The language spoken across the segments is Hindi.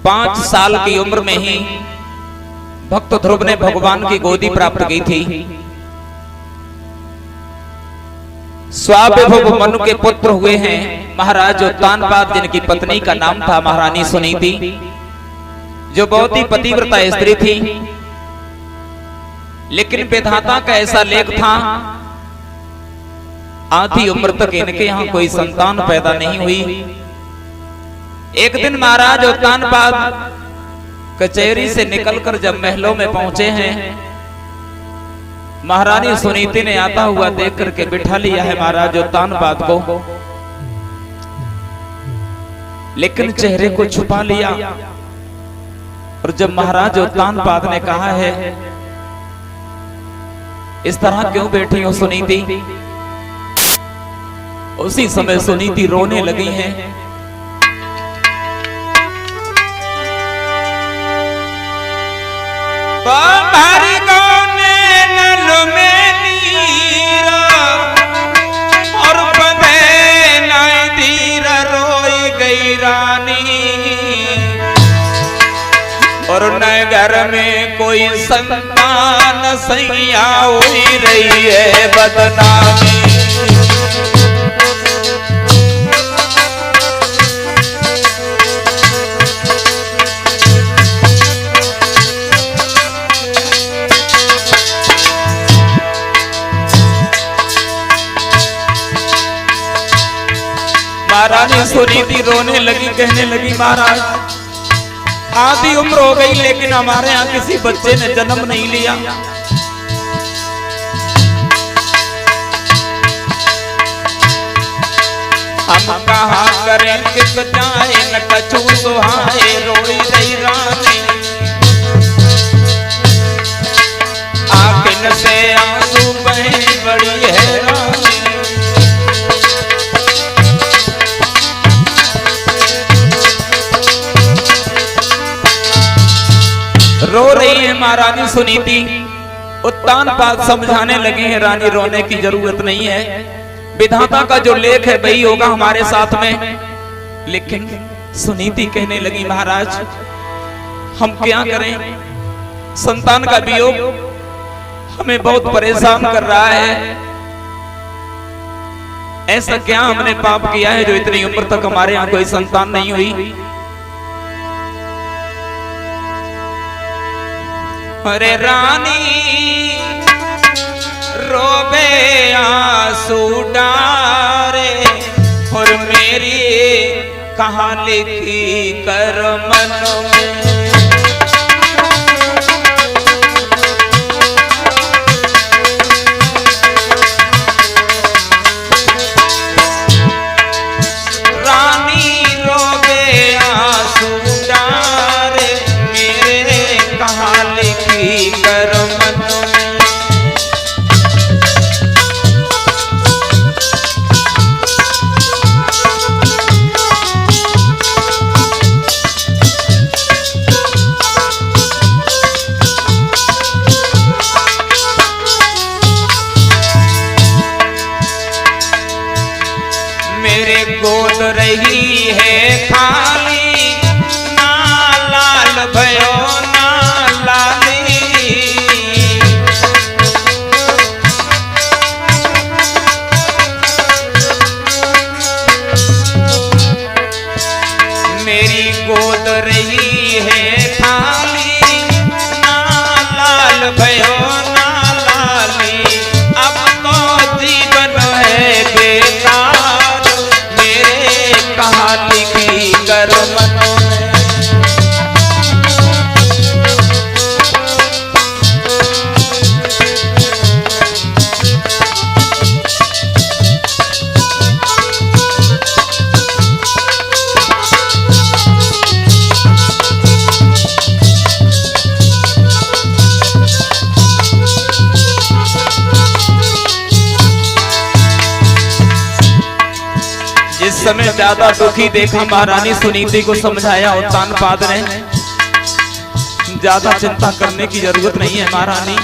5 साल की उम्र में ही भक्त ध्रुव ने भगवान की गोदी प्राप्त की थी। स्वाभिभव मनु के पुत्र हुए हैं महाराज उत्तानपाद, जिनकी पत्नी का नाम था महारानी सुनीति, जो बहुत ही पतिव्रता स्त्री थी। लेकिन विधाता का ऐसा लेख था, आधी उम्र तक इनके यहाँ कोई संतान पैदा नहीं हुई। एक दिन महाराज उत्तानपाद कचहरी से निकलकर जब महलों में पहुंचे हैं, महारानी सुनीति ने आता हुआ देख करके बिठा लिया है महाराज उत्तानपाद को, लेकिन चेहरे को छुपा लिया। और जब महाराज उत्तानपाद ने कहा है, इस तरह क्यों बैठी हो सुनीति, उसी समय सुनीति रोने लगी हैं। तुम्हारी गौने नल में नीरा और बंधे नाई धीरा, रोई गई रानी। और नगर में कोई संतान सैया हुई रही है बदनामी। महारानी सुनीति रोने लगी, कहने लगी, महाराज आधी उम्र हो गई लेकिन हमारे यहाँ किसी बच्चे ने जन्म नहीं लिया। हम कहाँ करें किस जाए, न कछु सुहाए, रोई रही रानी। आँखिन से आंसू बहे बड़ी हैरानी। रो रही है महारानी सुनीति। उत्तानपाद समझाने लगे हैं, रानी रोने की जरूरत नहीं है, विधाता का जो लेख है वही होगा हमारे साथ में। लेकिन सुनीति कहने लगी, महाराज हम क्या करें, संतान का वियोग हमें बहुत परेशान कर रहा है। ऐसा क्या हमने पाप किया है जो इतनी उम्र तक हमारे यहाँ कोई संतान नहीं हुई। अरे रानी रोबे आंसू डारे, और मेरी कहाँ लिखी कर मन में। रानी रोबे आंसू डारे, मेरे कहाँ लिखी कर मन में। मेरे गोद रही है खाली, ना लाल भयो ना लाली। मेरी गोद रही है खाली, ना लाल भयो ना लाली। अब तो जीवन है बेकार, मेरे कहाँ लिखी कर मन में। जिस समय ज्यादा दुखी देखा महारानी सुनीति को समझाया उत्तानपाद ने, ज्यादा चिंता करने की जरूरत नहीं है महारानी,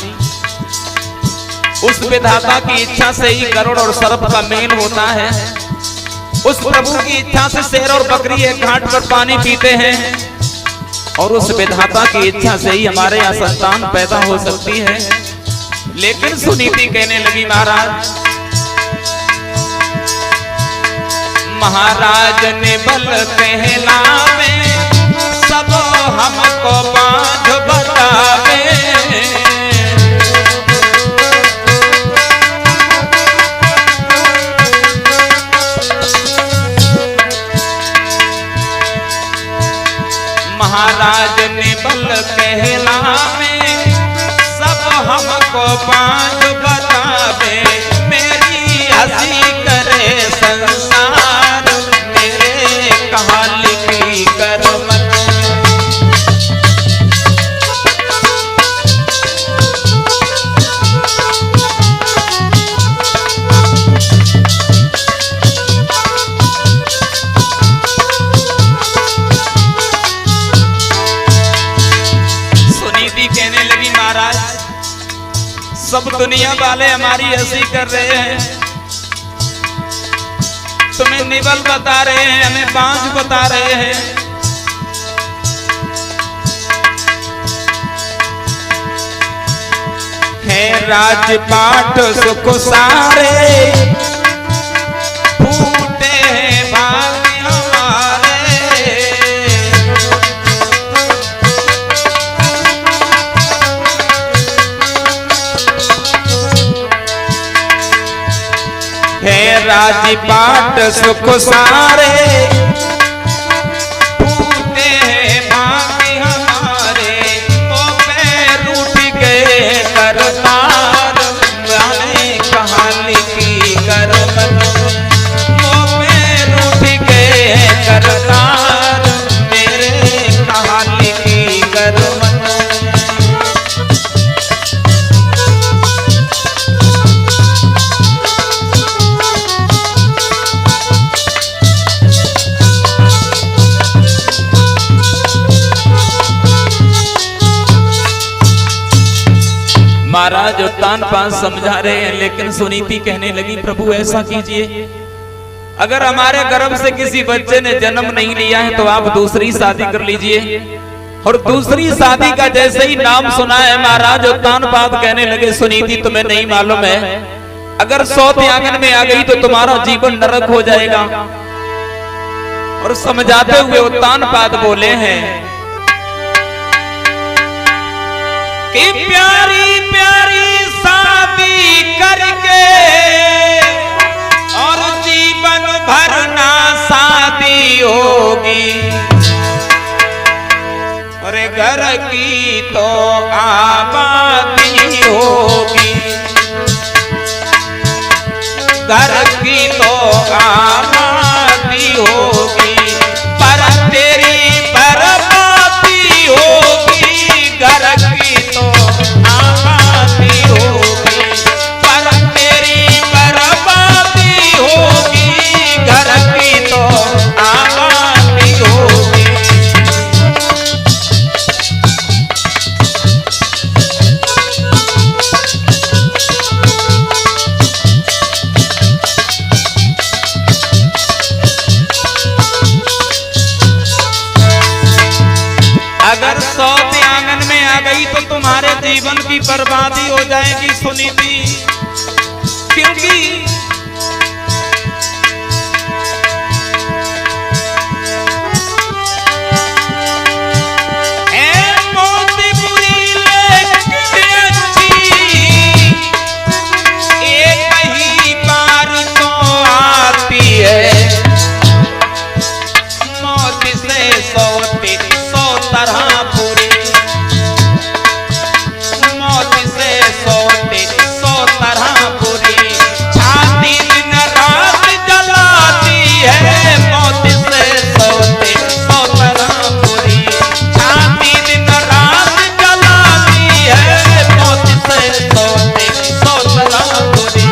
उस विधाता की इच्छा से ही गरुड़ और सर्प का मेल होता है। उस प्रभु की इच्छा से शेर और बकरी एक घाट पर पानी पीते हैं। और उस विधाता की इच्छा से ही हमारे यहाँ संतान पैदा हो सकती है। लेकिन सुनीति कहने लगी महाराज, महाराज ने बल कहलावे, सब हमको बांध बतावे। महाराज ने बल कहलावे, सब हमको बांध बतावे। मेरी हंसी करे संसार, मेरे कहा लिखी करमत। कहने लगी महाराज, सब दुनिया वाले हमारी हंसी कर रहे हैं, तुम्हें निबल बता रहे हैं, हमें बांझ बता रहे हैं। है राजपाट सुख सारे, फूटे हैं भाग्य हमारे। है राजपाट सुख सारे, फूटे हैं भाग्य हमारे। ओ पैर उठ गए करतार, मैंने कहा लिखी करमत। ओ पैर उठ गए करतार, मेरे कहा लिखी करमत। महाराज उत्तान पाद समझा रहे हैं, लेकिन सुनीति कहने लगी, प्रभु ऐसा कीजिए, अगर हमारे गर्भ से किसी बच्चे ने जन्म नहीं लिया है तो आप दूसरी शादी कर लीजिए। और दूसरी शादी का जैसे ही नाम सुना है महाराज उत्तान पाद कहने लगे, सुनीति तुम्हें नहीं मालूम है, अगर सौत आंगन में आ गई तो तुम्हारा जीवन नरक हो जाएगा। और समझाते हुए उत्तान पाद बोले हैं कि प्यारी प्यारी शादी करके और जीवन भर ना शादी होगी। अरे घर की तो आबादी होगी, घर की तो आबादी होगी, पर तेरी बर्बादी होगी। घर की तो आबादी होगी, पर तेरी बर्बादी होगी। घर की तो आबादी होगी। अगर सौत आंगन में आ गई तो तुम्हारे जीवन की बर्बादी हो जाएगी सुनीति, क्योंकि मौत बुरी लेकिन अच्छी, एक ही बार तो आती है। मौत से सौते तरह पूरी, मौत से सौते 100 तरह पूरी। छाती दिन रात जलाती है, मौत से सौते 100 तरह पूरी। छाती दिन रात जलाती है, मौत से सौते 100 तरह पूरी।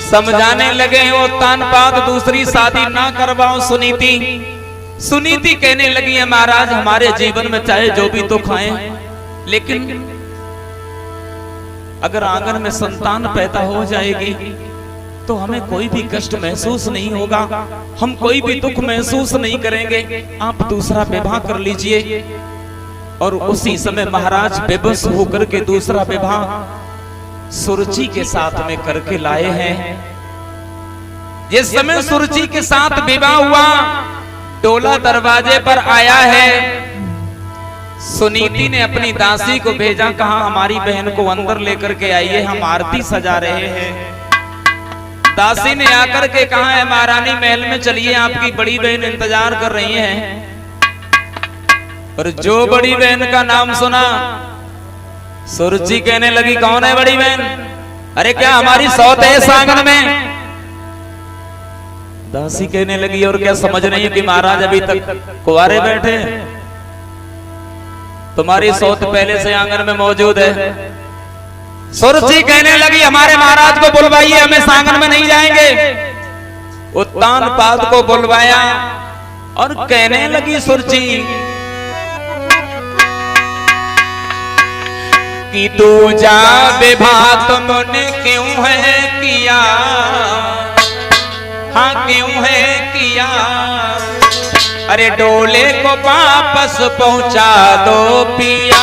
समझाने लगे हो तानपाद दूसरी शादी ना करवाओ सुनीति, सुनीति कहने लगी है महाराज हमारे जीवन में चाहे जो भी दुख आए, लेकिन अगर आंगन में संतान पैदा हो जाएगी तो हमें कोई भी कष्ट महसूस नहीं होगा, हम कोई भी दुख महसूस नहीं करेंगे, आप दूसरा विवाह कर लीजिए। और उसी समय महाराज बेबस होकर के दूसरा विवाह सुरुचि के साथ में करके लाए हैं। जिस समय सुरुचि के साथ विवाह हुआ, डोला दरवाजे पर आया है। सुनीति ने अपनी दासी को भेजा, कहा हमारी बहन को अंदर लेकर के आइए, हम आरती सजा रहे हैं। दासी ने आकर के कहा है महारानी महल में चलिए, आपकी बड़ी बहन इंतजार कर रही है। और जो बड़ी बहन का नाम सुना, सुरुचि कहने लगी कौन है बड़ी बहन? अरे क्या हमारी सौत है इस आंगन में? दासी कहने लगी और क्या समझ रही है कि महाराज अभी तक कुंवारे बैठे हैं? तुम्हारी सौत पहले से आंगन में मौजूद है। सुरुचि कहने लगी हमारे महाराज को बुलवाइए, हम इस आंगन में नहीं जाएंगे। उत्तानपाद को बुलवाया और कहने लगी सुरुचि कि तू जा विवाह तुमने क्यों है किया, हाँ क्यों है किया? अरे डोले को वापस पहुंचा दो पिया।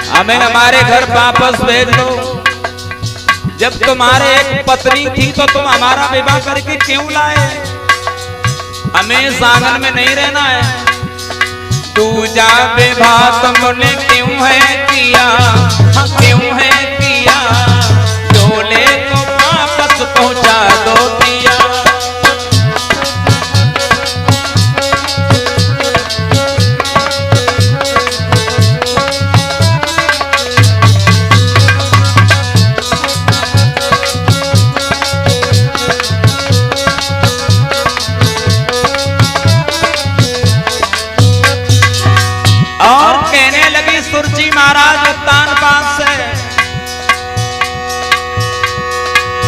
हमें हमारे घर वापस भेज दो। जब तुम्हारे एक पत्नी थी तो तुम हमारा विवाह करके क्यों लाए? हमें इस आंगन में नहीं रहना है। तू जा विवाह तुमने क्यों है किया, हाँ क्यों है किया? डोले को वापस पहुंचा दो पिया। महाराज उत्तानपाद से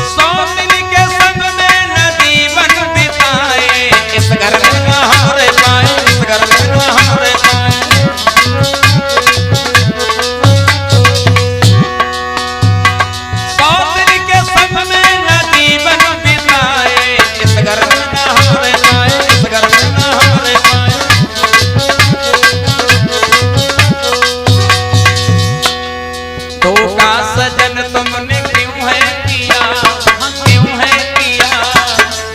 सौतनी के संग में नदी बन बिताए, इस घर में नहारे पाए, इस घर में नहारे पाए। सौतनी के संग में नदी बन बिताए, इस घर में नहारे पाए, इस घर में नहारे पाए। सजन तुमने क्यों है किया, क्यों है किया?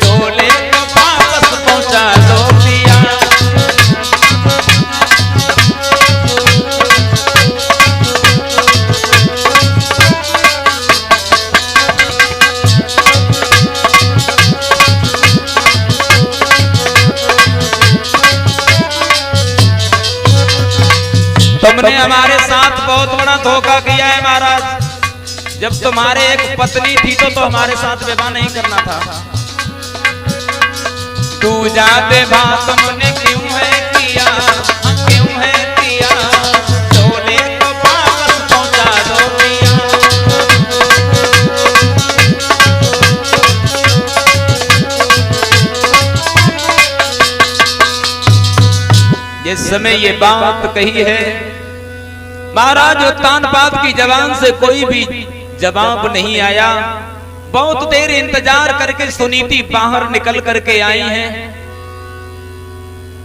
डोले को वापस पहुंचा दो पिया। तुमने हमारे साथ बहुत बड़ा धोखा किया है महाराज। जब तुम्हारे एक पत्नी थी तो हमारे साथ विवाह नहीं करना था। तू जा विवाह तुमने क्यों है किया, क्यों है किया? डोले को वापस पहुंचा दो पिया। जिस समय ये बात कही है, महाराज उत्तानपाद की जबान से कोई भी जवाब नहीं आया। बहुत देर इंतजार करके सुनीति बाहर निकल करके आई हैं।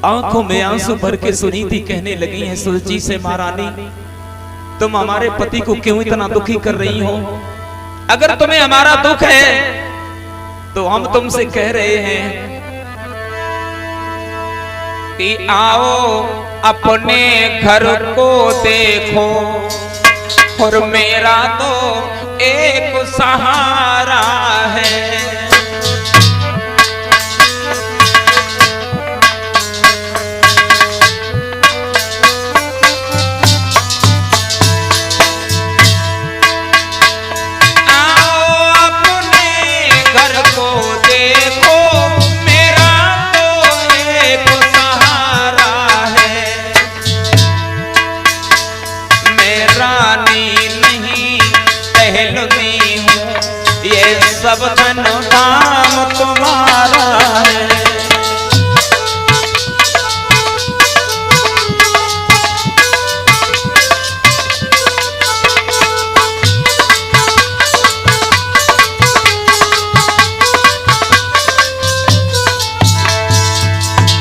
आंखों में आंसू भर के सुनीति कहने लगी हैं सुरुचि से, महारानी तुम हमारे पति को क्यों इतना दुखी कर रही हो? अगर तुम्हें हमारा दुख है तो हम तुमसे कह रहे हैं कि आओ अपने घर को देखो, और मेरा तो एक सहारा है। सब धन धाम तुम्हारा है।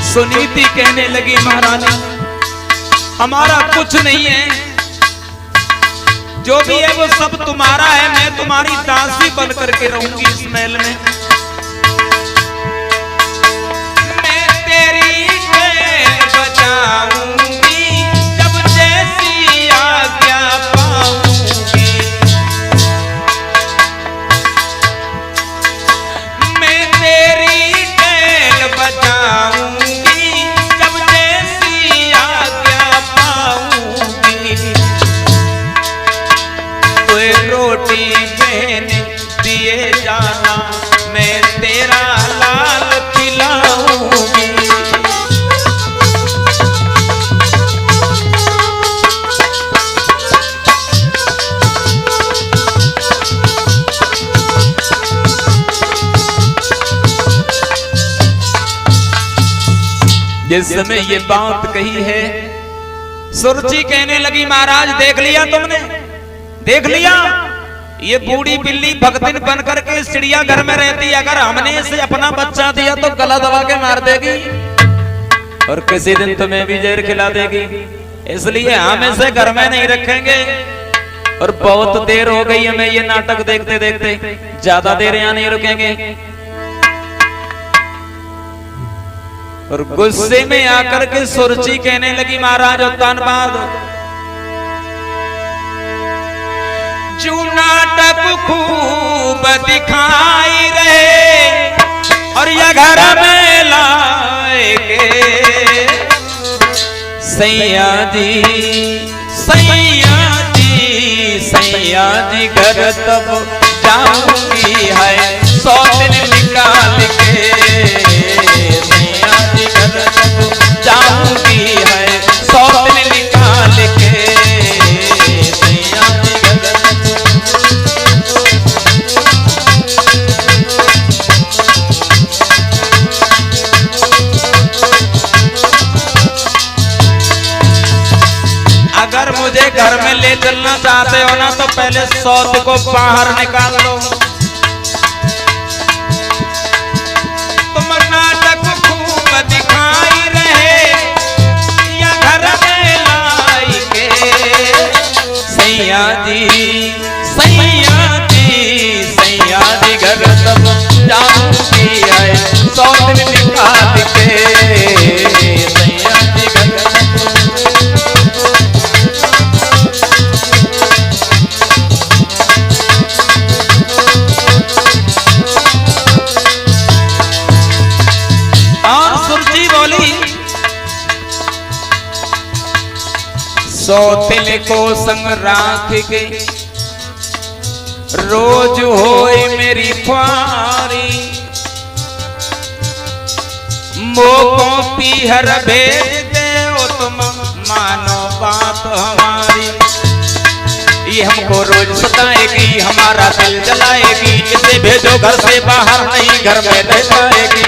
सुनीति कहने लगी महारानी हमारा कुछ नहीं है, जो भी है वो सब तुम्हारा है, मैं तुम्हारी दासी बन करके रहूंगी इस महल में। मैं तेरी खैर बचाऊंगी जब जैसी आज्ञा पाऊंगी। मैं तेरी खैर बचाऊंगी जब जैसी आज्ञा पाऊंगी। रोटी मैंने दिए जाना मैं तेरा लाल खिलाऊंगी। जिस समय ये बात कही है सुरुचि कहने लगी महाराज देख लिया तुमने, देख लिया ये बूढ़ी बिल्ली भगतिन बन करके चिड़िया घर में रहती, अगर हमने इसे अपना बच्चा दिया तो गला दबा के मार देगी और किसी दिन तुम्हें भी जहर खिला देगी, इसलिए हम इसे घर में नहीं रखेंगे। और बहुत देर हो गई हमें ये नाटक देखते देखते, ज्यादा देर यहाँ नहीं रुकेंगे। और गुस्से में आकर के सुरुचि कहने लगी महाराज उत्तानपाद जो नाटक खूब दिखाई रहे और यह घर में लाएंगे सैया जी सैया जी सैया जी घर तब जाऊंगी है 100 दिन निकाल के। सैया जी घर तब जाऊंगी है 100 दिन निकाल के। अगर मुझे घर में ले चलना चाहते हो ना तो पहले सौत को बाहर निकाल लो। तुम नाटक खूब दिखाई रहे या घर में लाई के। सैया जी सैया जी सैया जी घर तब जाऊंगी है 100 दिन निकाल के। सैया जी घर सौतिल को संग राख के रोज होए मेरी ख्वारी। मोको पीहर भेज दे तुम मानो बात हमारी। ये हमको रोज सताएगी हमारा दिल जलाएगी, इसे भेजो घर से बाहर नहीं घर में रह पाएगी।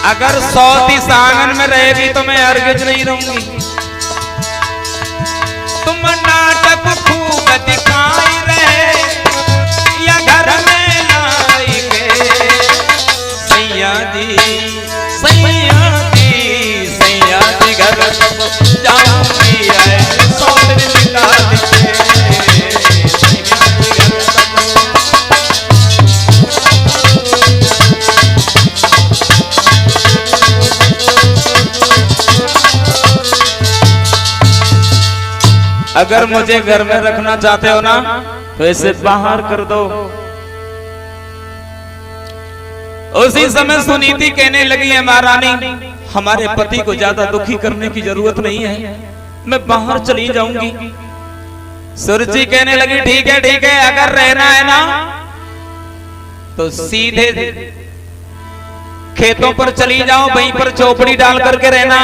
अगर 100 इस आंगन में रहेगी तो मैं हरगिज नहीं रहूंगी। तुम नाटक खूब दिखाई रहे या घर में लाई के। सैया जी सैया जी सैया जी घर जाऊंगी है 100 दिन निकाल के। अगर मुझे घर में रखना चाहते हो ना तो इसे बाहर कर दो। उसी समय सुनीति कहने लगी है महारानी, हमारे पति को ज्यादा दुखी करने की जरूरत नहीं है, मैं बाहर चली जाऊंगी। सुरुचि कहने लगी ठीक है, अगर रहना है ना तो सीधे खेतों पर चली जाओ, वहीं पर चौपड़ी डाल करके रहना।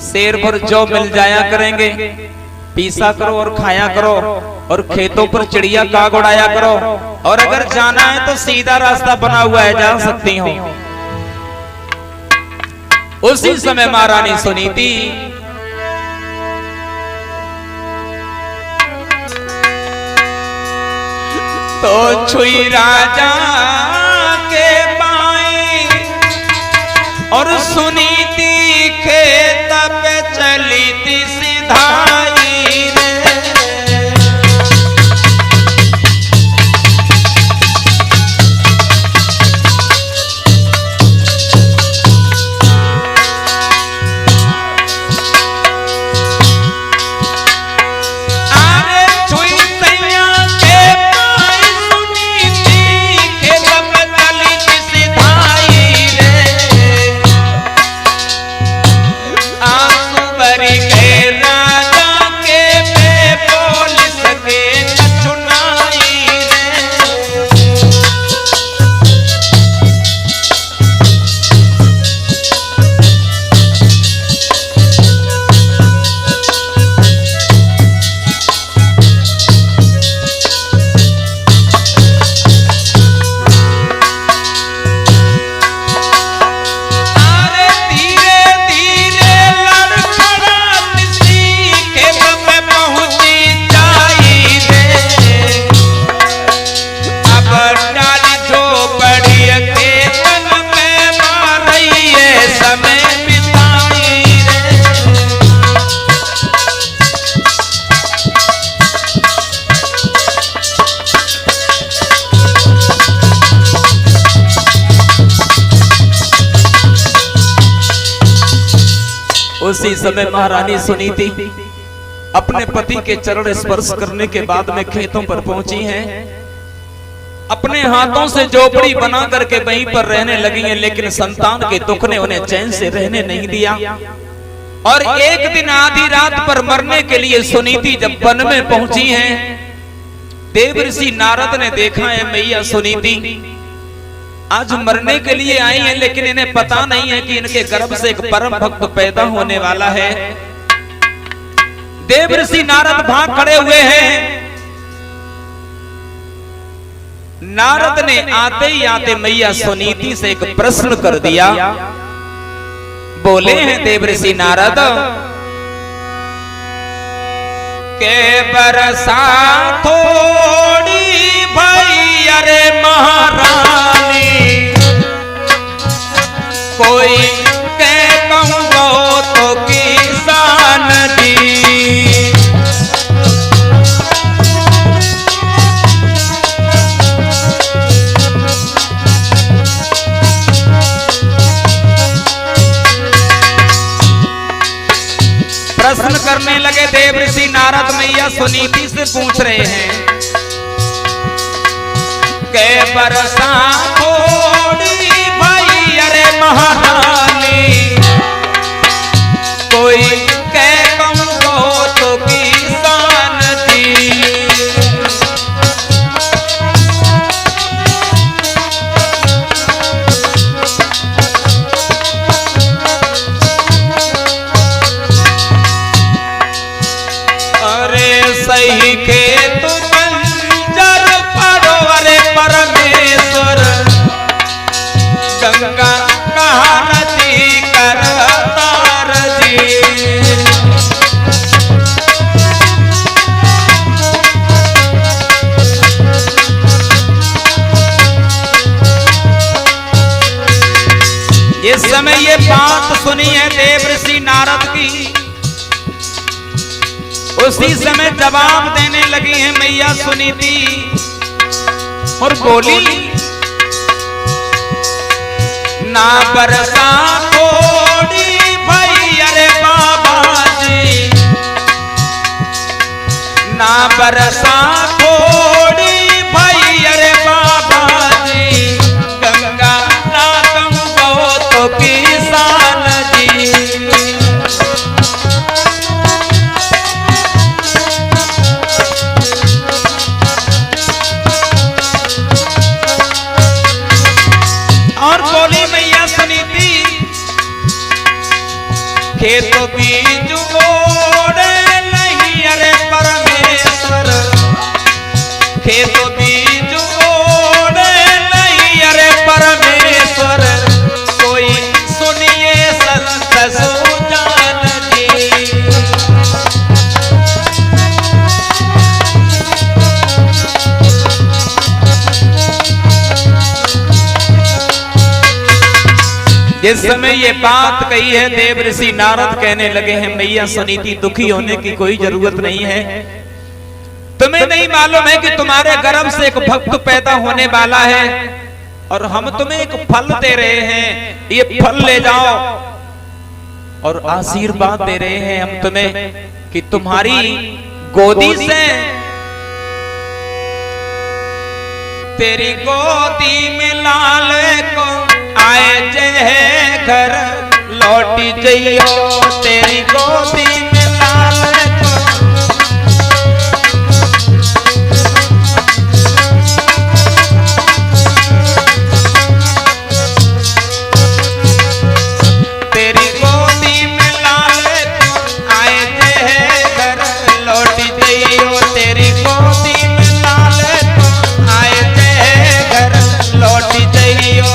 शेर पर जौ मिल जाया करेंगे, पीसा करो और खाया करो, और खेतों पर चिड़िया काग उड़ाया करो, और अगर जाना है तो सीधा रास्ता बना हुआ है, जा सकती हो। उसी समय महारानी सुनीति तो छुई राजा के पाए और सुनीति खेत पे चली थी सिधाई रे। उसी समय महारानी सुनीति अपने पति के चरण स्पर्श करने के बाद में खेतों पर पहुंची हैं। अपने हाथों से झोपड़ी बना करके वहीं पर रहने लगी हैं, लेकिन संतान के दुख ने उन्हें चैन से रहने नहीं दिया। और एक दिन आधी रात पर मरने के लिए सुनीति जब वन में पहुंची हैं, देवर्षि नारद ने देखा है मैया सुनीति आज मरने के लिए आई हैं, लेकिन इन्हें पता नहीं है कि इनके गर्भ से एक परम भक्त पैदा होने वाला है। देवर्षि नारद भाग खड़े हुए हैं। नारद ने आते ही आते मैया सुनीति से एक प्रश्न कर दिया। बोले हैं देवर्षि नारद के बरसा थोड़ी भई अरे महारानी कोई कह कहूँ तो किसान जी। प्रश्न करने लगे देवर्षि नारद मैया सुनीति से पूछ रहे हैं के बरसा थोड़ी भाई अरे महारानी कोई कह कहूँ तो किसान जी। अरे सही के तू बंजर परो अरे परमेश्वर गंगा कहारती करतार जी। इस समय ये बात सुनी है देवर्षि नारद की, उसी समय जवाब देने लगी है मैया सुनीति और बोली ना बरसा थोड़ी भाई अरे बाबा जी ना बरसा थोड़ी भाई अरे बाबा जी, गंगा ना तुम बहुत किसान जी। और बोली मैया सुनीति, खेत बीज ओढ़े नहीं अरे परमेश्वर, खेत बीज ओढ़े नहीं अरे परमेश्वर, कोई सुनिए संत सुजान जी। जिस समय ये बात कही है, देव ऋषि नारद कहने लगे हैं मैया सुनीति दुखी होने की कोई जरूरत नहीं है। तुम्हें नहीं मालूम है कि तुम्हारे गर्भ से एक भक्त पैदा होने वाला है और हम तुम्हें एक फल दे रहे हैं, ये फल ले जाओ और आशीर्वाद दे रहे हैं हम तुम्हें कि तुम्हारी गोदी से, तेरी गोदी में लाल को आए जय घर लौटी जइयो, तेरी गोदी में लाल को। तेरी गोदी में लाल को आए जय घर लौटी जइयो, तेरी गोदी में लाल को आए जय घर लौटी जइयो।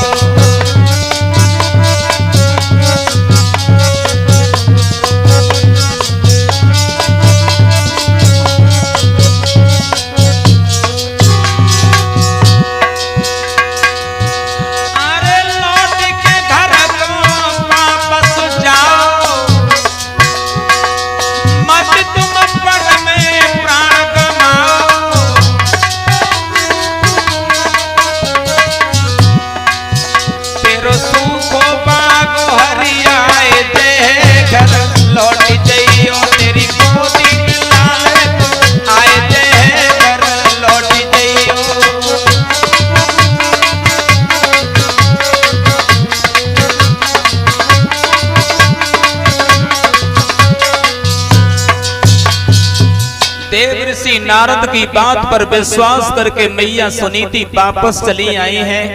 देव ऋषि नारद की बात पर विश्वास करके मैया सुनीति वापस चली आई हैं,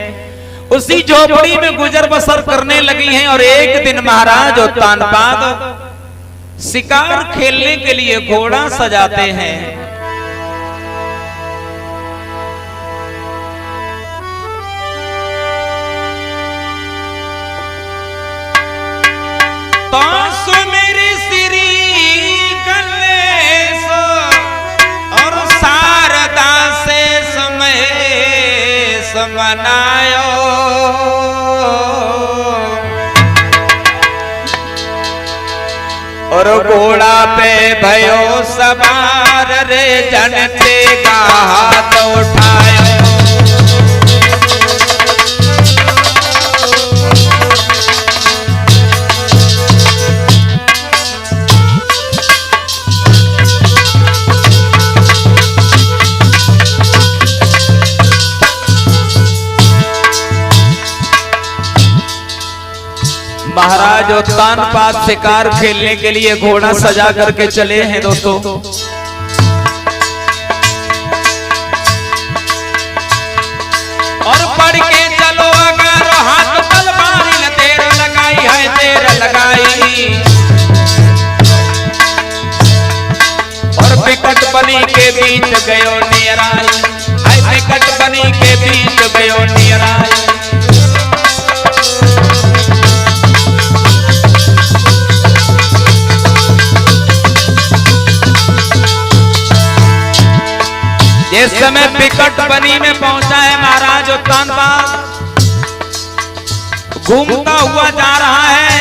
उसी झोपड़ी में गुजर बसर करने लगी हैं। और एक दिन महाराज उत्तानपाद शिकार खेलने के लिए घोड़ा सजाते हैं। तो मेरी श्री गणेश और शारदा से समय मनायो, और घोड़ा पे भयो सवार रे जनते का हाथ उठायो। महाराज उत्तानपाद शिकार खेलने के लिए घोड़ा सजा करके चले हैं दोस्तों। और पढ़ के चलो अगर हाथ तलवार न देर लगाई है, देर लगाई। और विकट बनी के बीच गयो नियराई, विकट बनी के बीच गयो नियराई। इस समय विकट बनी में पहुंचा है महाराज उत्तानपाद, घूमता हुआ जा रहा है।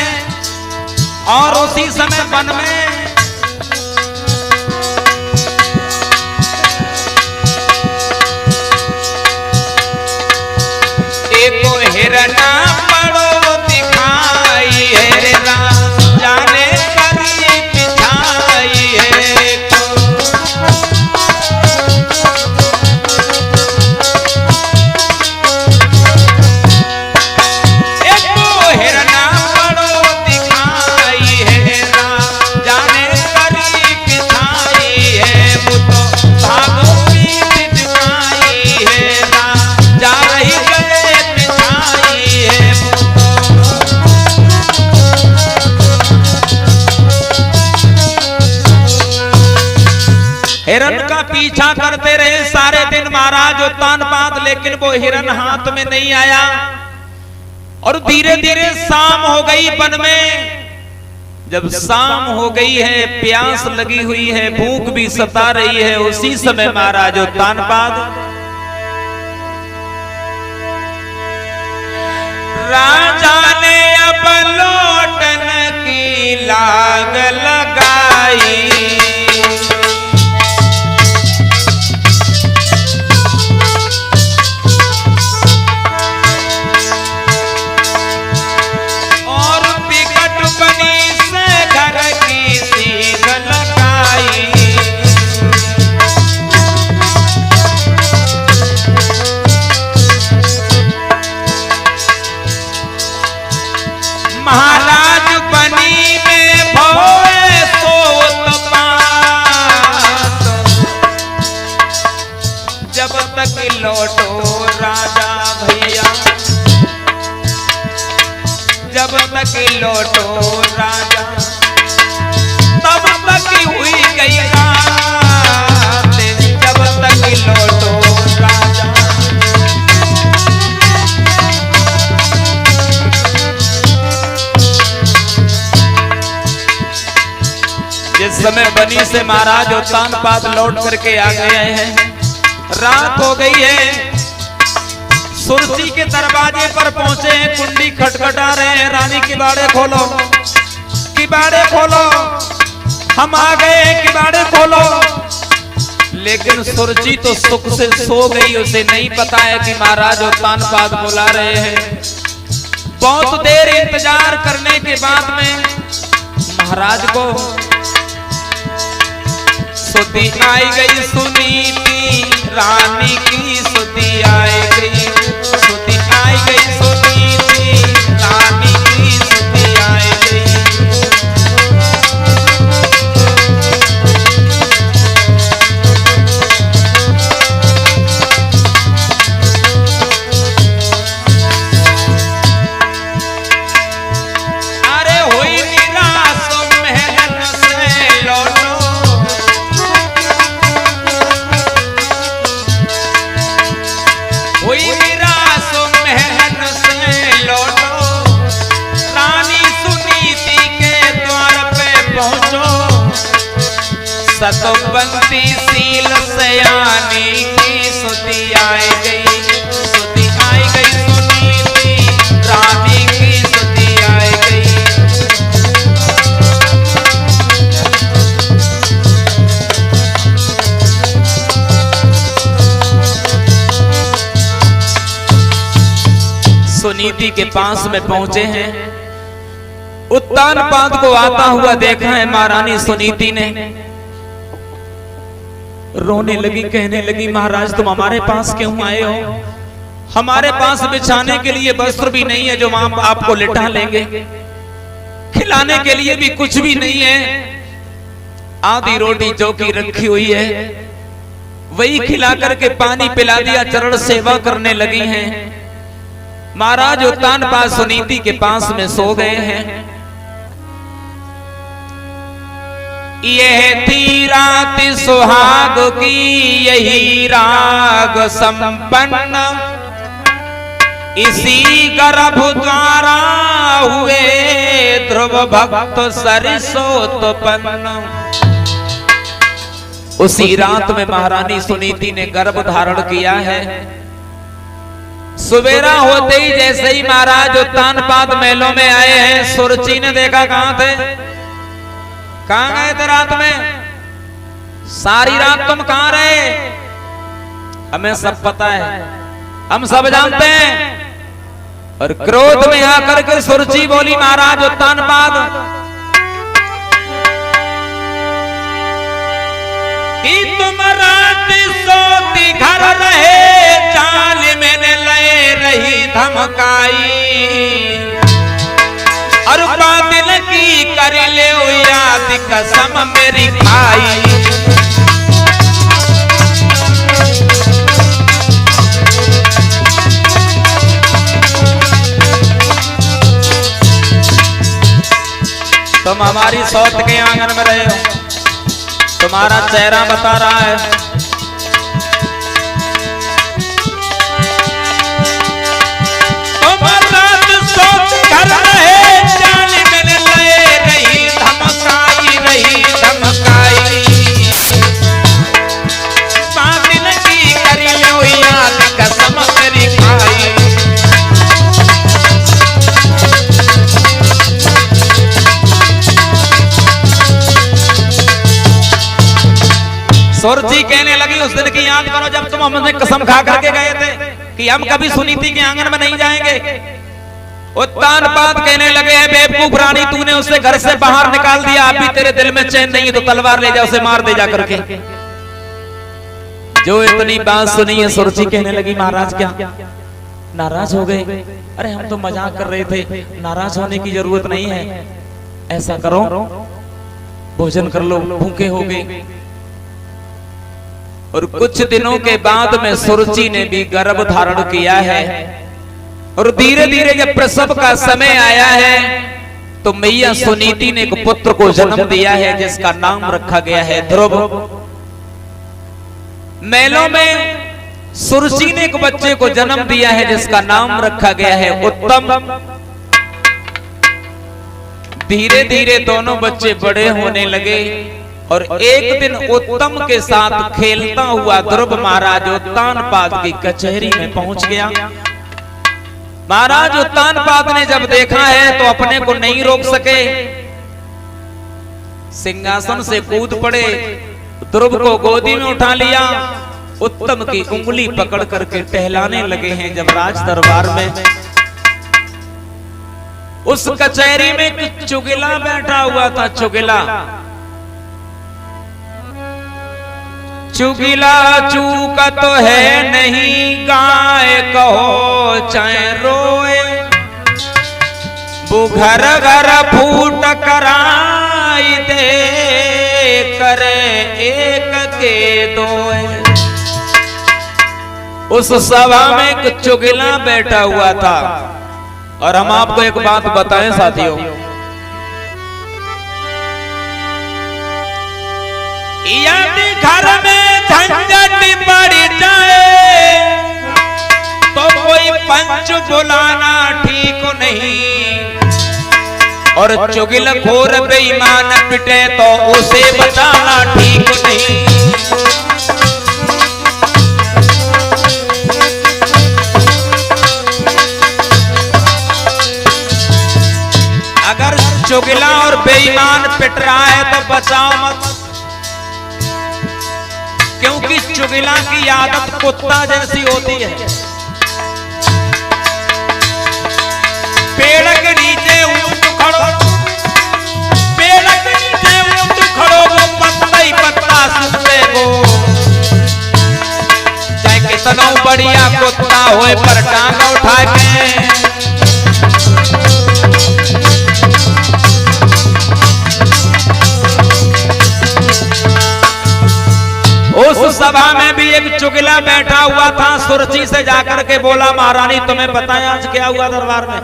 और उसी समय वन में एक हिरना बड़ो दिखाई है, राम जाने करी बिछाई है। करते रहे सारे दिन महाराज उत्तानपाद, लेकिन वो हिरन हाथ में नहीं आया। और धीरे धीरे शाम हो गई वन में। जब शाम हो गई है, प्यास लगी हुई है, भूख भी सता रही है, उसी समय महाराज उत्तानपाद राजा ने अब लौटन की लाग लगाई। और बिकट बनी से घर की सीध लगाई। महाराज बनी में भोए सोत पात। जब तक लौटो राजा भैया, जब तक लौटो राजा, तब तक हुई गई रात। जब तक लौटो राजा, जिस समय बनी से महाराज उत्तानपाद लौट करके आ गए हैं, रात हो गई है। सुरती के दरवाजे पर पहुंचे हैं, कुंडी खटखटा रहे हैं। रानी किबाड़े खोलो, किबाड़े खोलो, हम आ गए हैं, किबाड़े खोलो। लेकिन सुरजी तो सुख से सो गई, उसे नहीं पता है कि महाराज उत्तानपाद बुला रहे हैं। बहुत देर इंतजार करने के बाद में महाराज को सुधी आई गई, सुनीति रानी की सुधी आई गई। सुधी आई गई, सुनीति रानी की सुधी आई गई। अरे हुई निराश महल से लौटो, हुई निराश महल से लौटो। रानी सुनीति के द्वार पे पहुंचो। सतोबंती शील सयानी की सुधी आई गई। सुधी आई गई, सुनीति रानी की सुधी आई गई। सुनीति के पास में पहुंचे हैं। उत्तानपाद को आता हुआ देखा है महारानी सुनीति ने। रोने लगी, कहने लगी, महाराज तुम हमारे पास क्यों आए हो? हमारे पास बिछाने के लिए वस्त्र भी नहीं है जो हम आपको लिटा लेंगे, खिलाने के लिए भी कुछ भी नहीं है। आधी रोटी जो की रखी हुई है वही खिला करके पानी पिला दिया, चरण सेवा करने लगी हैं। महाराज उत्तानपाद सुनीति के पास में सो गए हैं। यह थी रात सुहाग की, यही राग संपन्न, इसी गर्भ द्वारा हुए ध्रुव भक्त सरिसोत्पन्न। उसी रात में महारानी सुनीति ने गर्भ धारण किया है। सवेरा होते ही जैसे ही महाराज उत्तानपाद महलों में आए हैं, सुरची ने देखा कहां थे, कहां गए थे रात में? सारी रात तुम कहां रहे? हमें सब पता है, हम सब जानते हैं। और क्रोध में आकर के सुरची बोली, महाराज उत्तानपाद कि तुम रात सोती घर रहे, चाल मैंने ले रही धमकाई, और बादल की कर ले याद कसम मेरी खाई। तुम हमारी सौत के आंगन में रहे हो, तुम्हारा चेहरा बता रहा है। सुरुचि कहने लगी उस दिन की याद करो जब तुम हमसे कसम खा करके गए थे कि हम कभी सुनीति के आंगन में नहीं जाएंगे। उत्तानपाद कहने लगे है बेवकूफ रानी, तूने उसे घर से बाहर निकाल दिया, अभी तेरे दिल में चैन नहीं है तो तलवार ले जा उसे मार दे जा करके। जो इतनी बात सुनी है सुरुचि कहने लगी महाराज क्या नाराज हो गए? अरे हम तो मजाक कर रहे थे, नाराज होने की जरूरत नहीं है। ऐसा करो भोजन कर लो, भूखे हो गए। और कुछ दिनों के बाद में सुरुचि ने भी गर्भ धारण किया है और धीरे धीरे जब प्रसव का समय आया है तो मैया सुनीति ने एक पुत्र को जन्म दिया है जिसका नाम रखा गया है ध्रुव। मेलों में सुरुचि ने एक बच्चे को जन्म दिया है जिसका नाम रखा गया है उत्तम। धीरे धीरे दोनों बच्चे बड़े होने लगे और एक दिन उत्तम के साथ खेलता हुआ ध्रुव महाराज उत्तानपाद की कचहरी में पहुंच गया। महाराज उत्तानपाद ने जब देखा है तो अपने को नहीं रोक सके, सिंहासन से कूद पड़े, ध्रुव को गोदी में उठा लिया, उत्तम की उंगली पकड़ करके टहलाने लगे हैं। जब राज दरबार में उस कचहरी में एक चुगिला बैठा हुआ था, चुगिला चुगिला चूका तो है नहीं, गाय कहो चाहे रोए, वो घर घर फूट कराई दे, करे एक के दोए। उस सभा में एक चुगिला बैठा हुआ था। और हम आपको एक बात बताएं साथियों, यदि घर में झंझट बढ़ जाए तो कोई पंच बुलाना ठीक नहीं, और चुगलखोर बेईमान पिटे तो उसे बचाना ठीक नहीं। अगर चुगला और बेईमान पिट रहा है तो बचाओ मत, क्योंकि चुगला की आदत कुत्ता जैसी होती है। पेड़ के नीचे ऊंट खड़ो, पेड़ के नीचे ऊंट खड़ो, वो पत्ता ही पत्ता सुनते हो, चाहे कितना बढ़िया कुत्ता होए पर टांग उठा के। उस सभा में भी एक चुगला बैठा हुआ था। सुरुचि से जाकर के बोला महारानी तुम्हें पता है आज क्या हुआ दरबार में?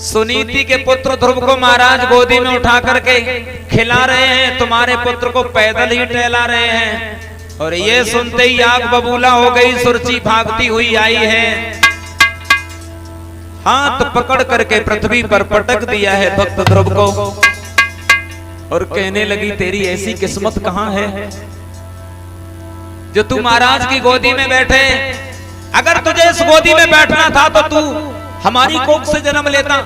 सुनीति के पुत्र ध्रुव को महाराज गोदी में उठा करके खिला रहे हैं, तुम्हारे पुत्र को पैदल ही टहला रहे हैं। और ये सुनते ही आग बबूला हो गई, सुरुचि भागती हुई आई है, हाथ पकड़ करके पृथ्वी पर पटक दिया है भक्त ध्रुव को और कहने लगी तेरी ऐसी किस्मत कहां है जो तू महाराज की गोदी में बैठे। अगर तुझे इस गोदी में बैठना था तो तू हमारी कोख से जन्म लेता।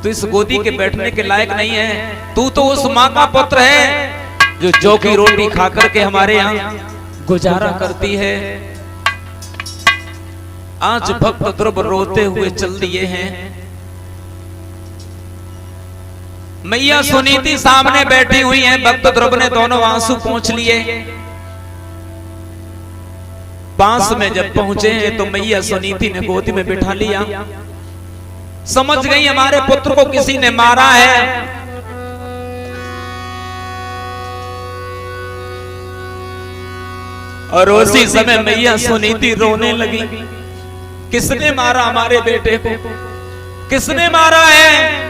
तू इस गोदी के बैठने के लायक नहीं है। तू तो उस माँ का पुत्र है जो जौ की रोटी खा करके हमारे यहाँ गुजारा करती है। आज भक्त ध्रुव रोते हुए चल दिए हैं। मैया सुनीति सामने बैठी हुई हैं। भक्त ध्रुव ने दोनों आंसू पोंछ लिए। पास में जब पहुंचे हैं तो मैया सुनीति ने गोदी में बिठा लिया। समझ गई हमारे पुत्र को किसी ने मारा है। और उसी समय मैया सुनीति रोने लगी। किसने मारा हमारे बेटे को? किसने मारा है?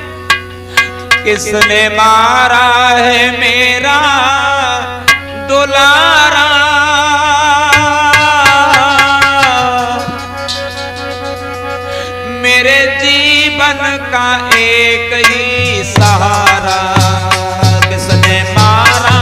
किसने मारा है मेरा दुलारा? मेरे जीवन का एक ही सहारा किसने मारा?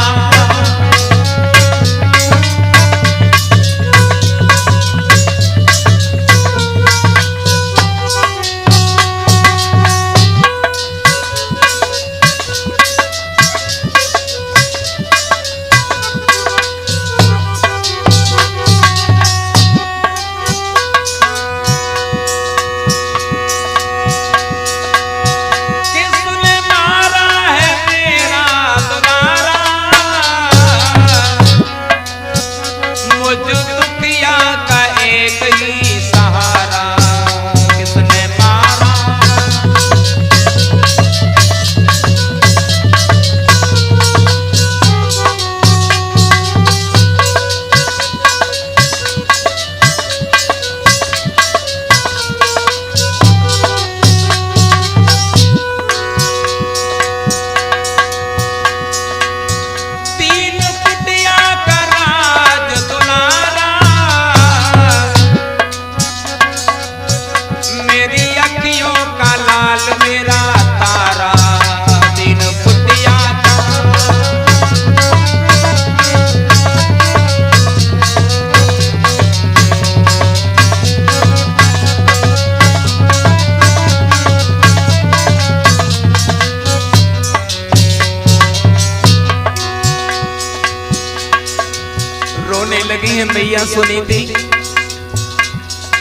रोने लगी है मैया सुनीति।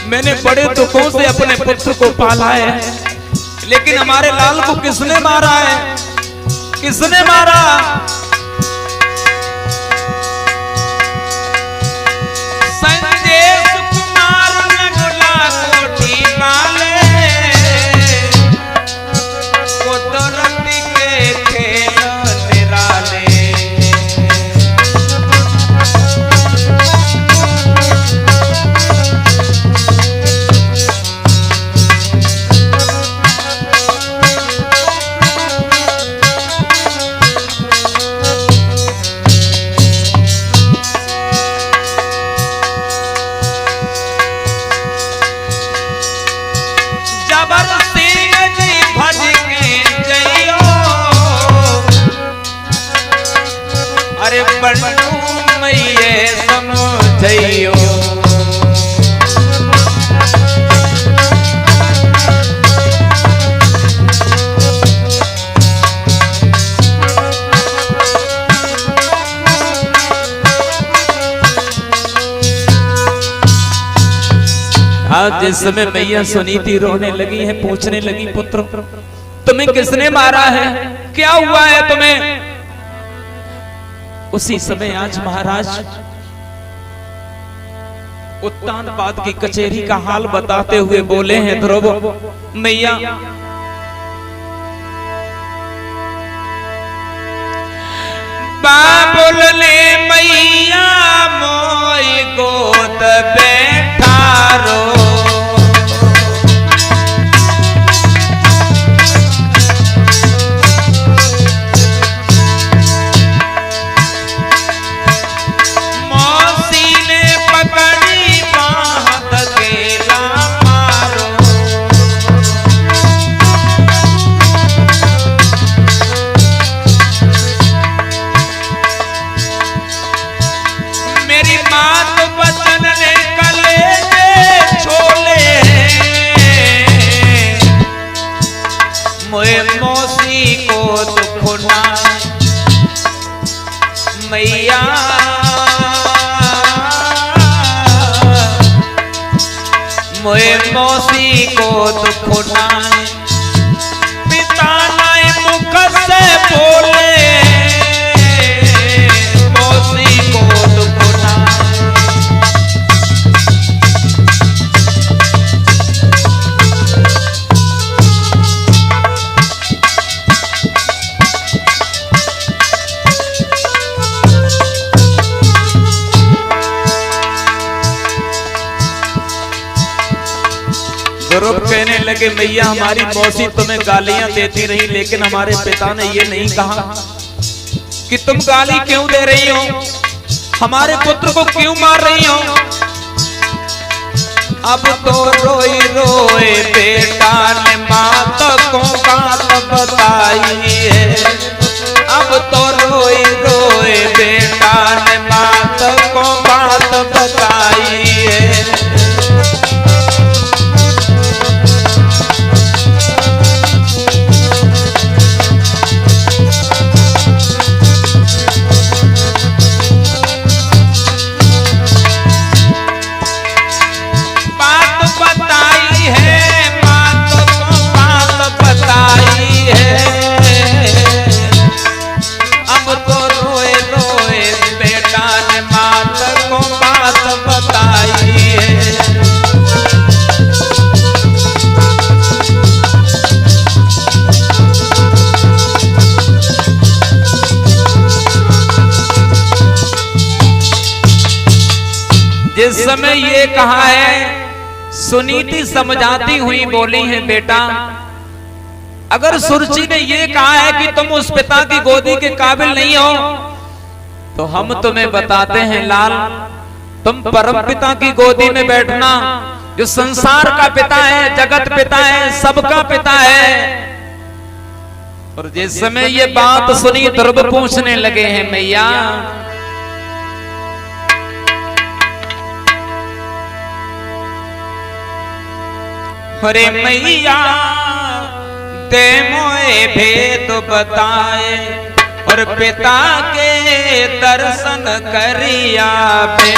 मैंने बड़े दुखों से अपने पुत्र को पाला है, लेकिन हमारे लाल को किसने मारा है? किसने मारा? अरे बन्नू मैये समझइयो। आज जिस समय मैया सुनीति रोने लगी है, पूछने लगी पुत्र तुम्हें किसने मारा है, क्या हुआ है तुम्हें? उसी समय आज महाराज उत्तानपाद की कचहरी का हाल बताते हुए बोले हैं ध्रुव मैया बाबुल ने मैया मोई गोद बैठा रो। मौसी को दुख ना मैया मोए मौसी को दुख ना पिता नाय मुख से बोले मौसी को दुख ना। ध्रुव कहने लगे मैया हमारी मौसी तुम्हें गालियां देती रही, लेकिन हमारे पिता ने ये नहीं कहा कि तुम गाली क्यों दे रही हो, हमारे पुत्र को क्यों मार रही हो। अब तो रोई रोए बेटा ने मात को बात बताई है। अब तो रोई रोए बेटा ने मात को बात बताई है। जिस समय ये कहा है सुनीति समझाती हुई बोली है बेटा अगर सुरुचि ने ये कहा है कि तुम उस पिता की गोदी के काबिल नहीं हो तो हम तुम्हें बताते हैं लाल तुम परम पिता की गोदी में बैठना जो संसार का पिता है, जगत पिता है, सबका पिता है। और जिस समय ये बात सुनी ध्रुव पूछने लगे हैं मैया अरे मैया दे मोए भेद बताए और पिता के के दर्शन करिया पे।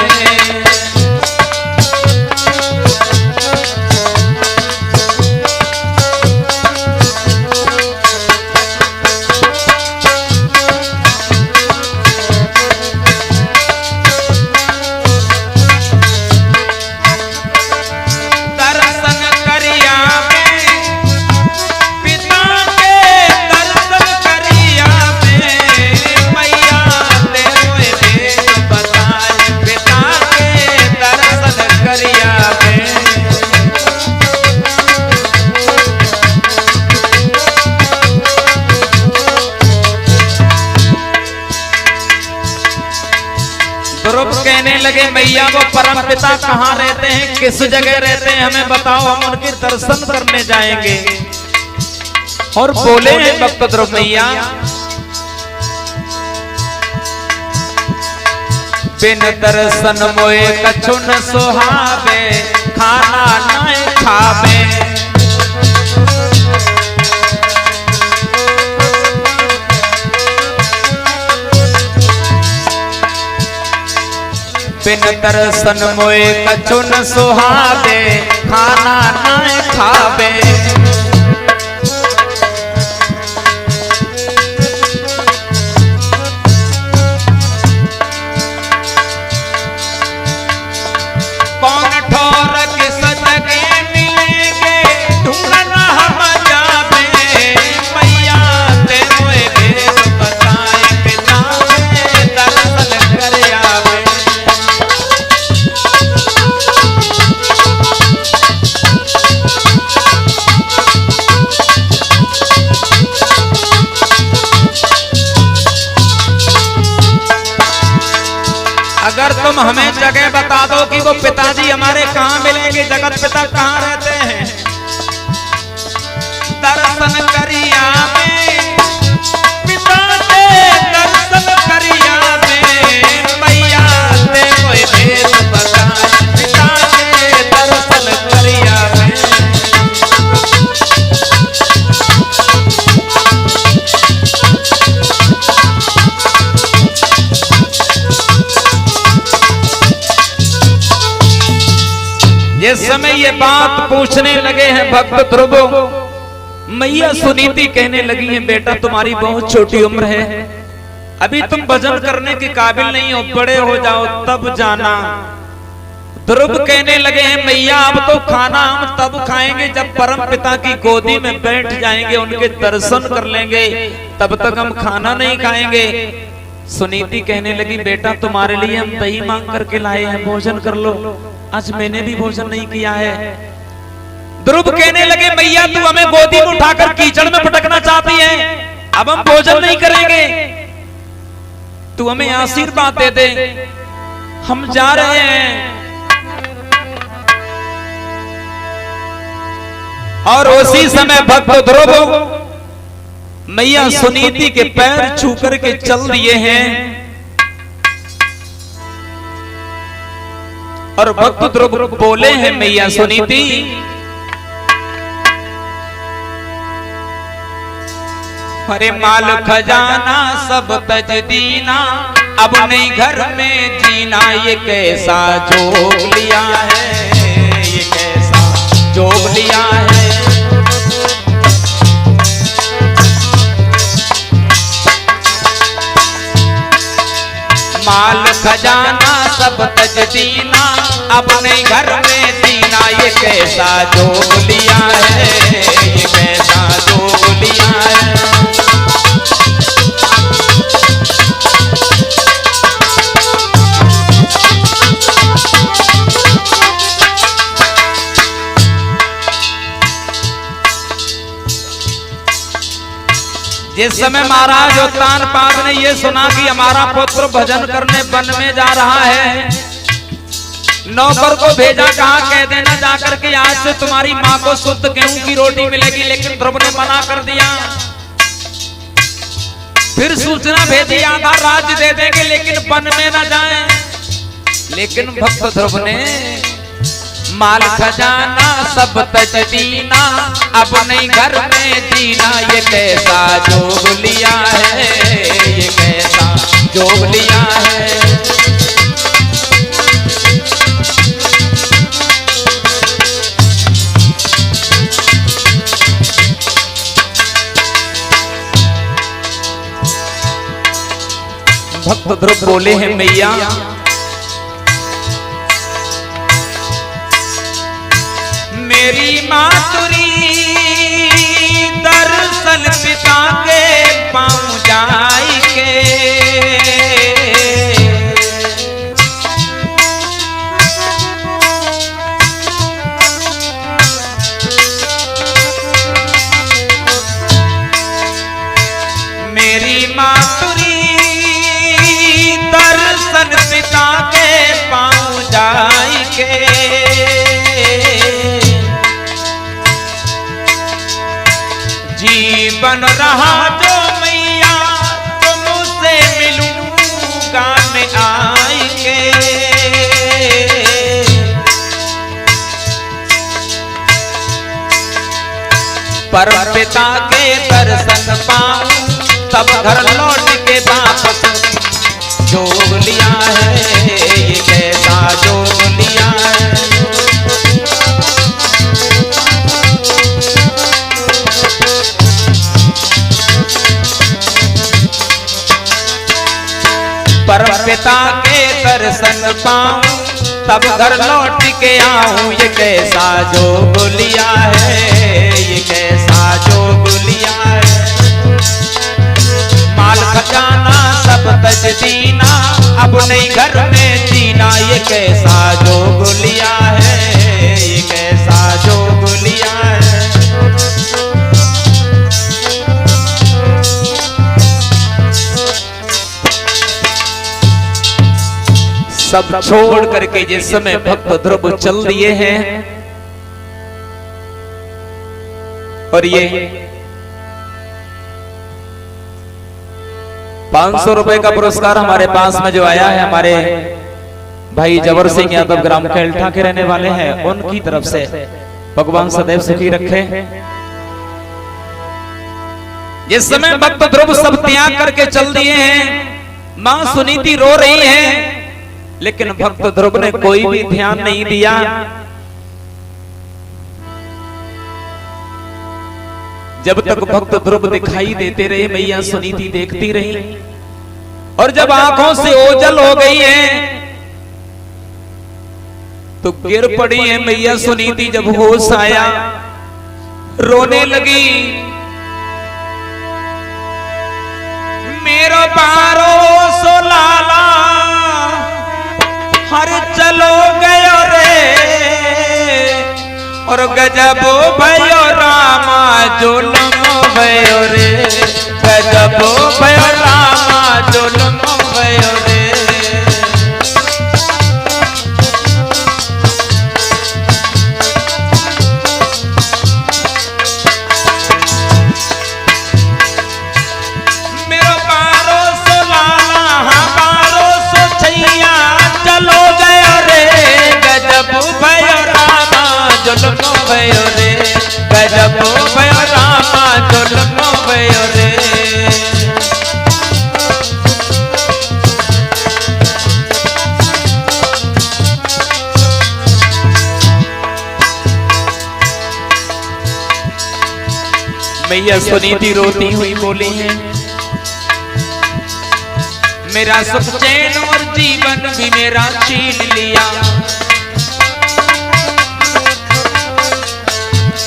ध्रुव कहने लगे मैया वो परम पिता कहाँ रहते हैं, किस जगह रहते हैं, हमें बताओ, हम उनके दर्शन करने जाएंगे। और बोले हैं भक्त ध्रुव मैया, बिन दर्शन मोए कछु न सुहावे, खाना न खावे। बिन दर्शन मोए कछु न सुहावे, खाना न खावे। कौन ठोर किस जगह मिलेंगे, ढूंढना हम जावे। मैया ते मोए भेद बताए, पिता के दर्शन कर आवे। अगर तुम हमें जगह बता दो कि वो पिताजी हमारे कहाँ मिलेंगे, जगत पिता कहाँ रहते हैं, दर्शन करिया में, पिता के दर्शन करिया में। मैया ते कोई भेद बताए, पिता के दर्शन करिया में। जिस समय ये बात पूछने लगे हैं भक्त ध्रुव, मैया सुनीति कहने लगी है बेटा तुम्हारी बहुत छोटी उम्र है, अभी तुम भजन करने के काबिल नहीं हो, बड़े हो जाओ तब जाना। ध्रुव कहने लगे हैं मैया अब तो खाना हम तब खाएंगे जब परम पिता की गोदी में बैठ जाएंगे, उनके दर्शन कर लेंगे, तब तक हम खाना नहीं खाएंगे। सुनीति कहने लगी बेटा तुम्हारे लिए हम दही मांग करके लाए हैं, भोजन कर लो, आज मैंने भी भोजन नहीं किया है। ध्रुव कहने लगे मैया तू हमें गोदी में उठाकर कीचड़ में पटकना चाहती है, अब हम भोजन नहीं करेंगे, तू हमें आशीर्वाद दे दे, हम जा रहे हैं। और उसी समय भक्त ध्रुव मैया सुनीति के पैर छू करके चल दिए हैं। और भक्त ध्रुव बोले हैं मैया सुनीति, अरे माल खजाना सब तज दीना, अब नहीं घर में जीना, ये कैसा जोग लिया है, ये कैसा जोग लिया है। माल खजाना सब तज दीना, अपने घर में जीना, ये कैसा जोग लिया है, ये कैसा जोग लिया है। जिस समय महाराज उत्तानपाद ने ये सुना कि हमारा पुत्र भजन करने वन में जा रहा है, नौकर को भेजा, कहा कह देना जाकर के आज से तुम्हारी माँ को शुद्ध गेहूं की रोटी मिलेगी, लेकिन ध्रुव ने मना कर दिया। फिर सूचना भेजी आधा राज्य दे देंगे लेकिन वन में न जाएं। लेकिन भक्त ध्रुव ने माल खजाना सब तज दीना, अब नहीं घर में जीना, ये कैसा जोग लिया है, ये कैसा जोग लिया है। भक्त ध्रुव बोले हैं मैया मेरी मातुरी दर्शन पिता के पाँव जाई के मेरी मातुरी दर्शन पिता के पाँव जाई के जीवन रहा जो मैया तुमसे मिलूंगा मैं आई के परम पिता के दर्शन पाऊं तब घर लौट के वापस जोग लिया है। ये कैसा जोग लिया है। परम पिता के दर्शन पाऊं तब घर लौट के आऊं। ये कैसा जोग लिया है। ये कैसा जोग लिया है। माल खजाना सब तज दीना अब नहीं घर में जीना। ये कैसा जोग लिया है। ये कैसा जोग लिया है। सब छोड़ करके जिस समय भक्त ध्रुव चल दिए हैं और ये 500 रुपए का पुरस्कार हमारे पास में जो आया है हमारे भाई जबर सिंह यादव ग्राम कैल्ठा के रहने वाले हैं, उनकी तरफ से भगवान सदैव सुखी रखे। जिस समय भक्त ध्रुव सब त्याग करके चल दिए हैं, मां सुनीति रो रही है, लेकिन भक्त ध्रुव ने कोई भी ध्यान नहीं दिया। जब तक भक्त ध्रुव दिखाई देते रहे मैया सुनीति देखती रही और जब आंखों से ओझल हो गई है तो गिर पड़ी है मैया सुनीति। जब होश आया रोने लगी। मेरो बारो सो लाला हर चलो गयो रे और गजबो भयो रामा जुलम भयो रे। गजबो भयो रामा जुलम भयो रे। मेरो बारो सो लाला हाँ बारो सो छैया चलो गयो रे। गजबो भयो रामा जुलम भयो रे। गजबो भयो रामा जुलम भयो रे। मैया सुनीति रोती हुई बोली है मेरा सुख चैन और जीवन भी मेरा छीन लिया।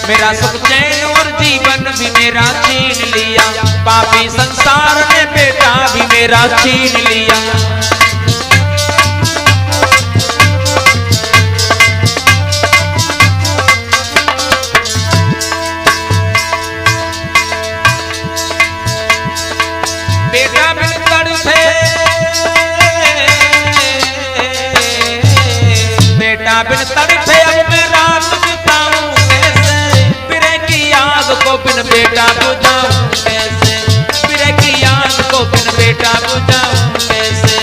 मेरा सुख चैन और जीवन भी मेरा छीन लिया। पापी संसार ने बेटा भी मेरा छीन लिया। बेटा बिन तड़पे बेटा बिन तड़पे अब मैं रात बिताऊं कैसे। पिरे की आग को बिन बेटा बुझाऊं कैसे। पिरे की आग को बिन बेटा बुझाऊं कैसे।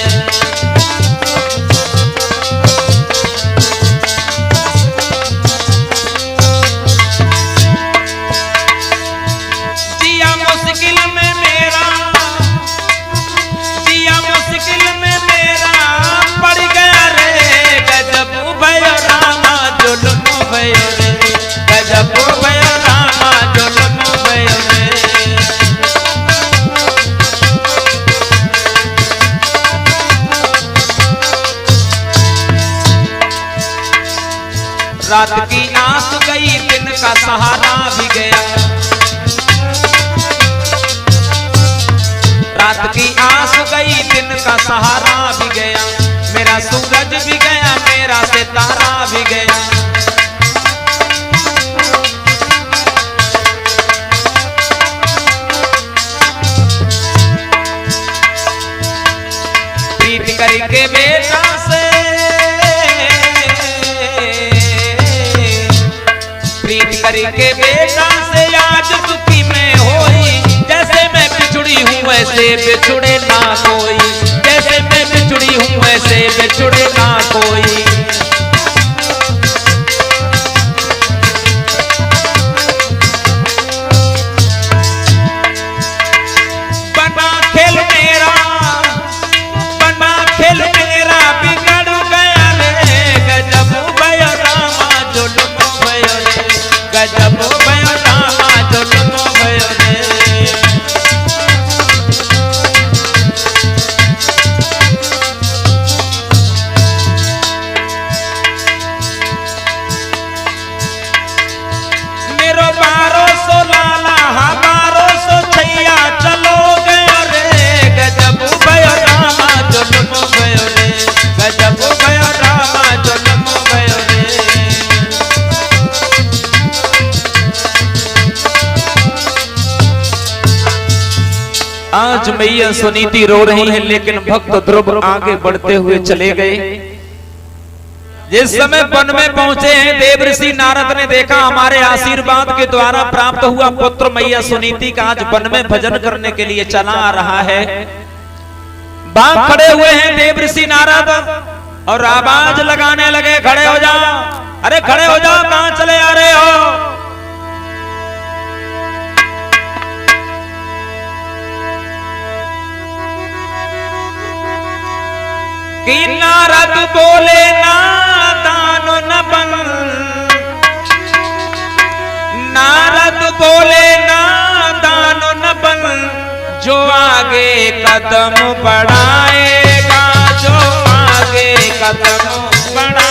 जिया मुश्किल में मेरा जिया मुश्किल रात की आस गई दिन का सहारा भी गया, रात की आस गई दिन का सहारा भी गया, मेरा सूरज भी गया मेरा सितारा भी गया। प्रीत करके बेटा से, प्रीत करके बेटा से आज दुखी मैं होई, जैसे मैं बिछुड़ी हूँ वैसे बिछुड़े ना कोई, जैसे मैं बिछुड़ी हूँ वैसे बिछुड़े ना कोई। बना खेल मेरा, बना खेल मेरा बिगड़ गया रे, गजब भयो रामा जुल्म भयो रे, गजब भयो रामा जुल्म भयो रे। मेरो 1200 लाला हमारो सो छैया चलो गयो रे, गजब भयो रामा जुल्म भयो रे, गजब भयो रामा जुल्म भयो रे। आज मैया सुनीति रो रही है, लेकिन भक्त ध्रुव आगे बढ़ते हुए चले गए। जिस समय वन में पहुंचे हैं, देवऋषि नारद ने देखा हमारे आशीर्वाद के द्वारा प्राप्त हुआ पुत्र मैया सुनीति का आज वन में भजन करने के लिए चला आ रहा है। बाप खड़े हुए हैं देवऋषि नारद और आवाज लगाने लगे, खड़े हो जाओ, अरे खड़े हो जाओ, कहां चले आ रहे हो। कि नारद बोले नादान न बन, नारद बोले नादान न बन, जो आगे कदम बढ़ाएगा, जो आगे कदम बढ़ाएगा।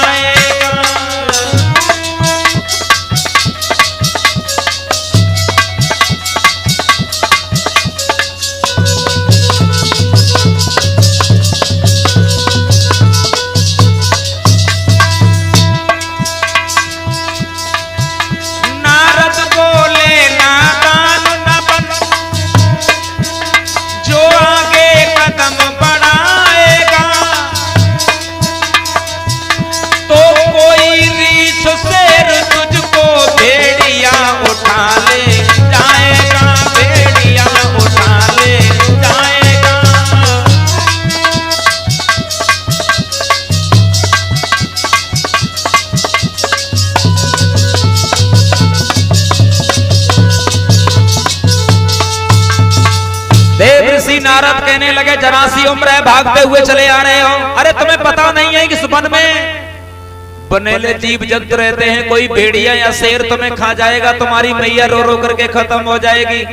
नारद कहने लगे, जरा सी उम्र है, भागते हुए चले आ रहे हो, अरे तुम्हें पता नहीं है कि इस वन में बनेले जीव जंतु रहते हैं, कोई भेड़िया या शेर तुम्हें खा जाएगा, तुम्हारी मैया रो रो करके खत्म हो जाएगी।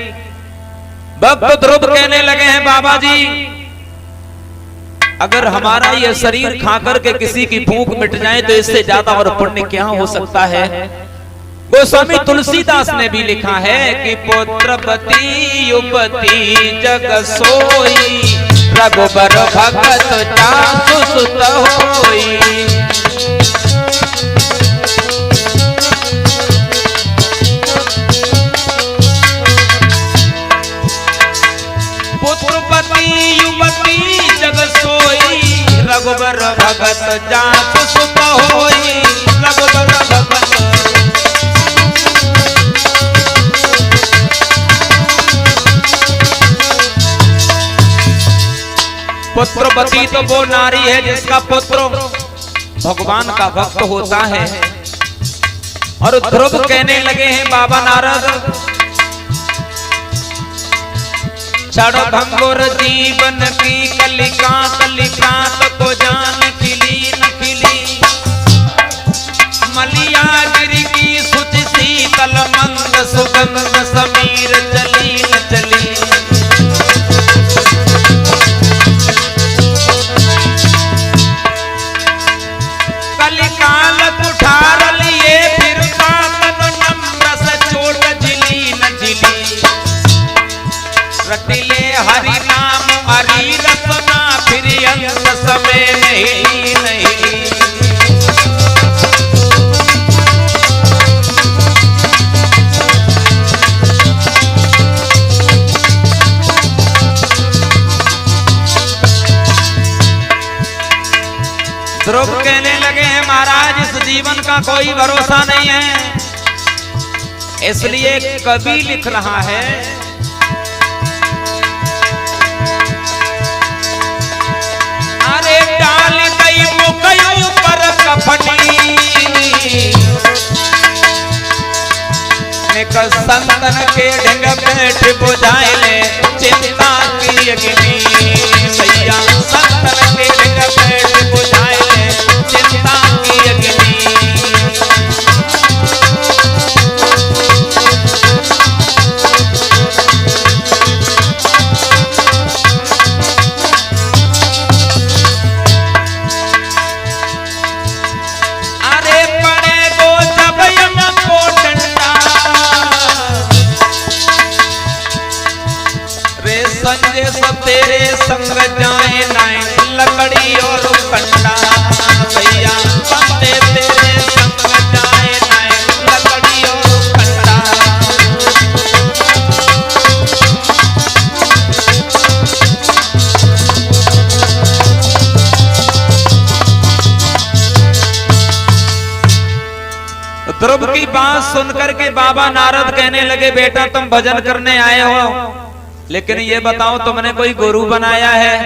भक्त ध्रुव कहने लगे हैं, बाबा जी अगर हमारा यह शरीर खा करके किसी की भूख मिट जाए तो इससे ज्यादा और पुण्य क्या हो सकता है। गोस्वामी तुलसीदास ने भी लिखा है कि पुत्रपति युवती जग सोई, रघुबर भगत जासु सुत होई। पुत्रपति युवती जग सोई, रघुबर भगत जासु सुत होई, रघुबर भगत। पुत्रवती तो वो नारी है जिसका पुत्र भगवान का भक्त होता है। और ध्रुव कहने लगे हैं, बाबा नारद छड़ भंगुर जीवन की कलिका, कलिकात को जान खिली न खिली, मलिया गिरी की सुच शीतल मंद सुगंध समीर चली न चली। कलिकाल कुठार लिए रे नहीं नहीं। ध्रुव कहने लगे हैं महाराज इस जीवन का कोई भरोसा नहीं है, इसलिए कवि लिख रहा है अरे डाल गई मुकई पर कफनी संतन के ढंग बैठ बुझाए ले चिंता की अग्नि भैया, संतन के ढंग बैठ बुझाए ले चिंता की अग्नि। संजय सब तेरे संग जाए नाए लकड़ी और कंडा भैया, बंदे तेरे संग जाए नाए लकड़ी और कंडा। ध्रुव की बात सुनकर के बाबा नारद कहने लगे बेटा तुम भजन करने आए हो, लेकिन ये बताओ तुमने कोई गुरु बनाया है?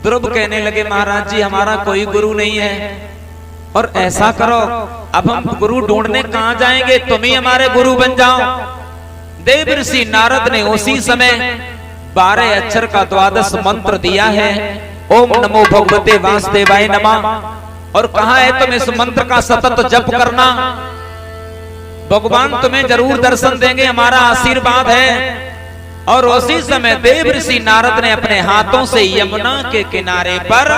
ध्रुव कहने लगे महाराज जी हमारा कोई गुरु नहीं है। और ऐसा करो अब हम गुरु ढूंढने कहां जाएंगे, तुम ही हमारे गुरु बन जाओ। देव ऋषि नारद ने उसी समय 12 अक्षर का 12 मंत्र दिया है, ओम नमो भगवते वासुदेवाय नमः, और कहा है तुम इस मंत्र का सतत जप करना, भगवान तुम्हें जरूर दर्शन देंगे, हमारा आशीर्वाद है। और उसी समय देव ऋषि नारद ने अपने हाथों से यमुना के किनारे पर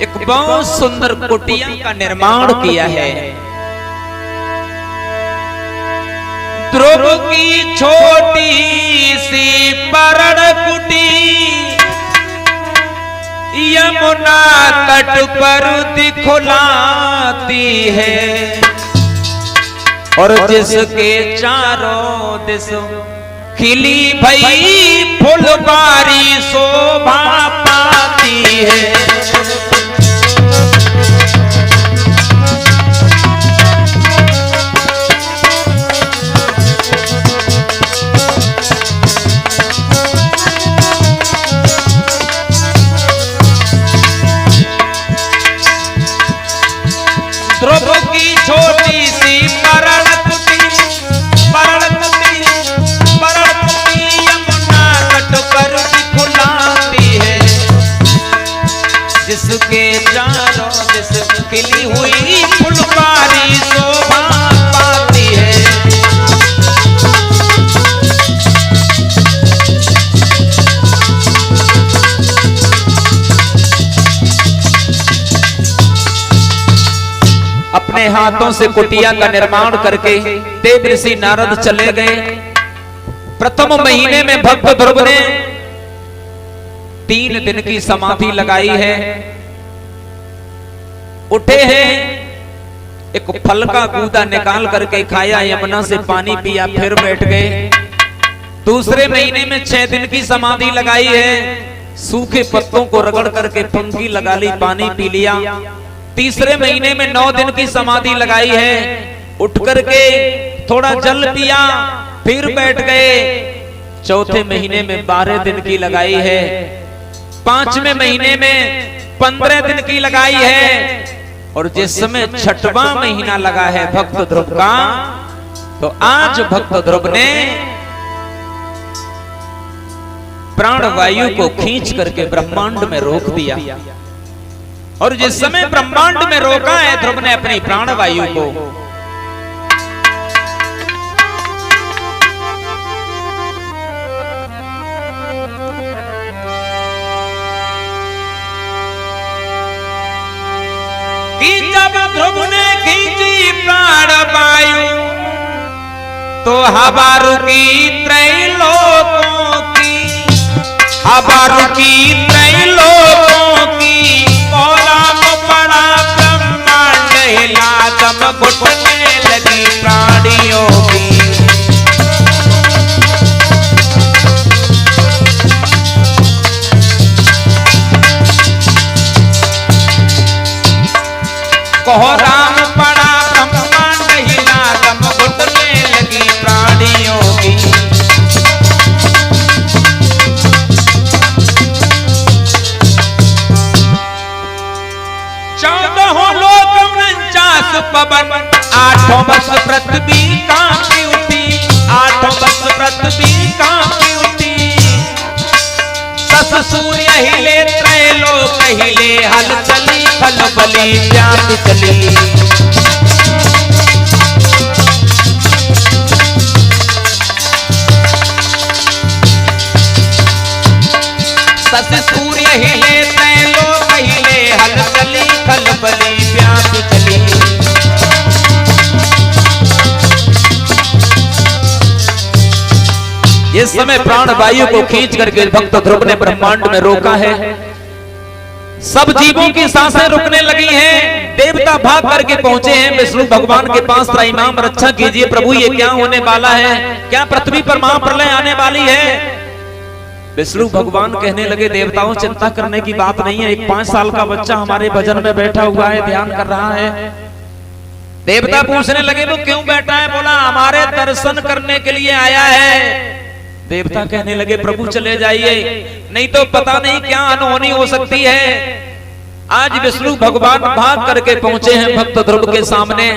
एक बहुत सुंदर कुटिया का निर्माण किया है। ध्रुव की छोटी सी परण कुटी यमुना तट पर दिखलाती है, और जिसके चारों दिशों खिली भई फुलबारी शोभा पाती है। ध्रुव की छोटी सी परण कुटी यमुना तट पर दिखलाती है, जिसके चारों दिस खिली हुई फुलबारी शोभा पाती है। अपने हाथों से कुटिया का निर्माण करके देव ऋषि नारद चले गए। प्रथम महीने में भक्त ध्रुव ने 3 दिन की समाधि लगाई है, उठे हैं, एक फल का गूदा निकाल करके खाया, यमुना से पानी पिया, फिर बैठ गए। दूसरे महीने में 6 दिन की समाधि लगाई है, सूखे पत्तों को रगड़ करके पंखी लगा ली, पानी पी लिया। तीसरे महीने में 9 दिन की समाधि लगाई है, उठ करके थोड़ा जल पिया, फिर बैठ गए। चौथे महीने में 12 दिन की लगाई है, 5वें महीने में 15 दिन की लगाई है, और जिस समय 6वां महीना लगा है भक्त ध्रुव का, तो आज भक्त ध्रुव ने प्राण वायु को खींच करके ब्रह्मांड में रोक दिया। और जिस समय ब्रह्मांड में रोका है ध्रुव ने अपनी प्राण वायु को, कि जब ध्रुव ने खींची प्राण वायु तो हवा रुकी त्रैलोकों की, अबार की त्रैलोकों की कोलाम पड़ा ब्रह्मांड हिला दम घुटने लगी प्राणियों की। कोहराम पड़ा ब्रह्मांड हिला दम घुटने लगी प्राणियों की। चौदहों लोक 49 पवन, आठों बस पृथ्वी कांपी उठी, आठों बस पृथ्वी कांपी उठी। दस सूर्य हिले त्रैलोक हिले, हल चली खलबली व्याप चली। दस सूर्य हिले त्रैलोक हिले, हल चली खलबली व्याप चली। इस समय प्राण वायु को खींच करके भक्त ध्रुव ने ब्रह्मांड में रोका है। सब जीवों की सांसें रुकने लगी हैं। देवता भाग करके पहुंचे हैं विष्णु भगवान के पास। त्रैमाम रक्षा कीजिए प्रभु, ये क्या होने वाला है? क्या पृथ्वी पर महाप्रलय आने वाली है? विष्णु भगवान कहने लगे देवताओं चिंता करने की बात नहीं है। एक 5 साल का बच्चा हमारे भजन में बैठा हुआ है, ध्यान कर रहा है। देवता पूछने लगे वो क्यों बैठा है? बोला हमारे दर्शन करने के लिए आया है। देवता कहने लगे प्रभु चले जाइए, नहीं तो पता नहीं क्या अनहोनी हो सकती है। आज विष्णु भगवान भाग करके पहुंचे हैं भक्त ध्रुव के सामने।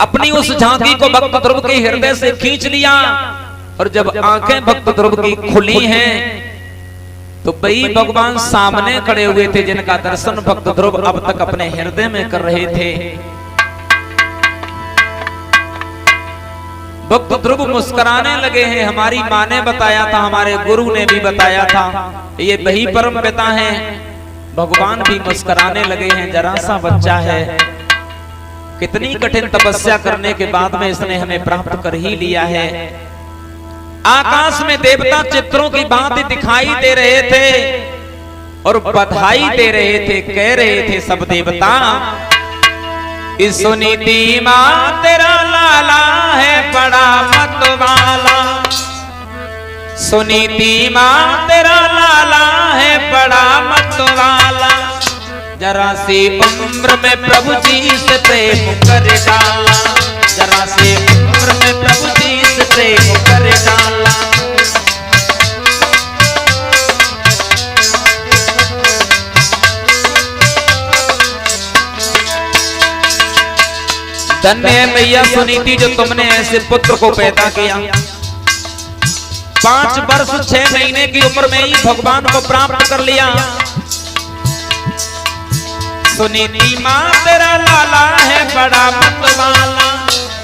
अपनी उस झांकी को भक्त ध्रुव के हृदय से खींच लिया और जब आंखें भक्त ध्रुव की खुली हैं तो वही भगवान सामने खड़े हुए थे जिनका दर्शन भक्त ध्रुव अब तक अपने हृदय में कर रहे थे। भक्त ध्रुव मुस्कुराने लगे हैं। हमारी माँ ने बताया था, हमारे गुरु ने भी बताया था, ये वही परम पिता हैं। भगवान भी मुस्कुराने लगे हैं। जरा सा बच्चा है, कितनी कठिन तपस्या करने के बाद में इसने हमें प्राप्त कर ही लिया है। आकाश में देवता चित्रों की भांति दिखाई दे रहे थे और बधाई दे रहे थे। कह रहे थे सब देवता इस सुनीति मां तेरा लाला है बड़ा मतवाला। सुनीति मां तेरा लाला है बड़ा मतवाला। जरा सी उम्र में प्रभु जी से प्रेम कर डाला। जरा सी उम्र में प्रभु जी से प्रेम कर डाला। धन्य है मैया सुनीति जो तुमने ऐसे पुत्र को पैदा किया। 5 वर्ष 6 महीने की उम्र में ही भगवान को प्राप्त कर लिया। सुनीति मां तेरा लाला है बड़ा मतवाला।